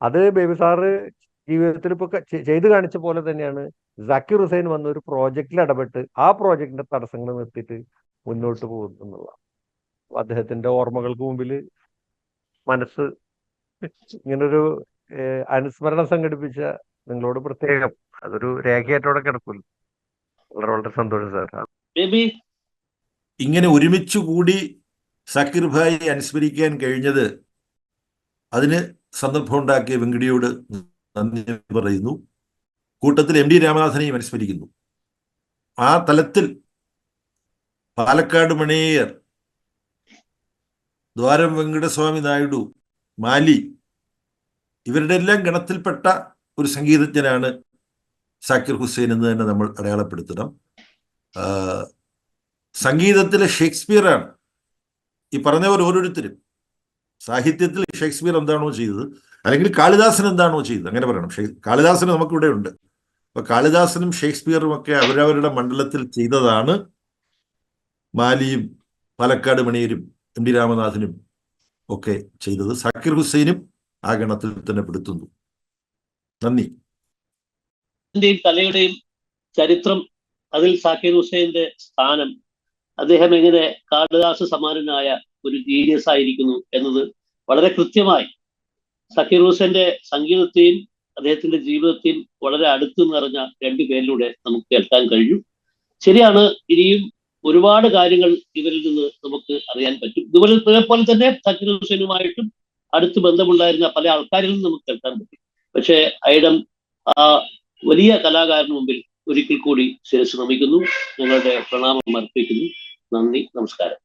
അത് ബേബി സാറ് ജീവിതത്തിൽ ഇപ്പൊ ചെയ്തു കാണിച്ച പോലെ തന്നെയാണ് സക്കീർ ഹുസൈൻ വന്ന ഒരു പ്രോജക്റ്റിൽ ഇടപെട്ട് ആ പ്രോജക്റ്റിന്റെ തടസ്സങ്ങൾ നിർത്തിയിട്ട് മുന്നോട്ട് പോകുന്നു എന്നുള്ള അദ്ദേഹത്തിന്റെ ഓർമ്മകൾക്ക് മുമ്പിൽ മനസ്സ് ഇങ്ങനൊരു അനുസ്മരണം സംഘടിപ്പിച്ച നിങ്ങളോട് പ്രത്യേകം അതൊരു രേഖയായിട്ടോടെ കിടക്കില്ല. വളരെ സന്തോഷം സാർ. ഇങ്ങനെ ഒരുമിച്ച് കൂടി സക്കീർ ഭായി അനുസ്മരിക്കാൻ കഴിഞ്ഞത് അതിന് സന്ദർഭം ഉണ്ടാക്കിയ വെങ്കിടിയോട് നന്ദി പറയുന്നു. കൂട്ടത്തിൽ MD രാമനാഥനെയും അനുസ്മരിക്കുന്നു. ആ തലത്തിൽ പാലക്കാട് മണിയർ, ദ്വാരം വെങ്കടസ്വാമി നായിഡു, മാലി, ഇവരുടെ എല്ലാം ഗണത്തിൽപ്പെട്ട ഒരു സംഗീതജ്ഞനാണ് സക്കീർ ഹുസൈൻ എന്ന് തന്നെ നമ്മൾ അടയാളപ്പെടുത്തണം. സംഗീതത്തിലെ ഷേക്സ്പിയറാണ് ഈ പറഞ്ഞവർ ഓരോരുത്തരും. സാഹിത്യത്തിൽ ഷേക്സ്പിയർ എന്താണോ ചെയ്തത് അല്ലെങ്കിൽ കാളിദാസൻ എന്താണോ ചെയ്തത് അങ്ങനെ പറയണം. കാളിദാസൻ നമുക്കിവിടെ ഉണ്ട്. അപ്പൊ കാളിദാസനും ഷേക്സ്പിയറും ഒക്കെ അവരവരുടെ മണ്ഡലത്തിൽ ചെയ്തതാണ് മാലിയും പാലക്കാട് മണിയരും എം ടി രാമനാഥനും ഒക്കെ ചെയ്തത്. സാക്കിർ ഹുസൈനും ആ ഗണത്തിൽ തന്നെ പെടുത്തുന്നു. നന്ദി. കലയുടെയും ചരിത്രം, അതിൽ സാക്കിർ ഹുസൈന്റെ സ്ഥാനം, അദ്ദേഹം എങ്ങനെ കാളിദാസ സമാനനായ ഒരു ജീനിയസ് ആയിരിക്കുന്നു എന്നത് വളരെ കൃത്യമായി സാക്കിർ ഹുസൈന്റെ സംഗീതത്തെയും അദ്ദേഹത്തിന്റെ ജീവിതത്തെയും വളരെ അടുത്തു നിറഞ്ഞ രണ്ടു പേരിലൂടെ നമുക്ക് കേൾക്കാൻ കഴിഞ്ഞു. ശരിയാണ്, ഇനിയും ഒരുപാട് കാര്യങ്ങൾ ഇവരിൽ നിന്ന് നമുക്ക് അറിയാൻ പറ്റും. ഇതുപോലെ തന്നെ സാക്കിർ ഹുസൈനുമായിട്ടും അടുത്ത് ബന്ധമുണ്ടായിരുന്ന പല ആൾക്കാരിൽ നിന്നും നമുക്ക് കേൾക്കാൻ പറ്റും. പക്ഷേ ഐഡം ആ വലിയ കലാകാരന് മുമ്പിൽ ഒരിക്കൽ കൂടി ശിരസ് നമിക്കുന്നു, ഞങ്ങളുടെ പ്രണാമം അർപ്പിക്കുന്നു. നന്ദി, നമസ്കാരം.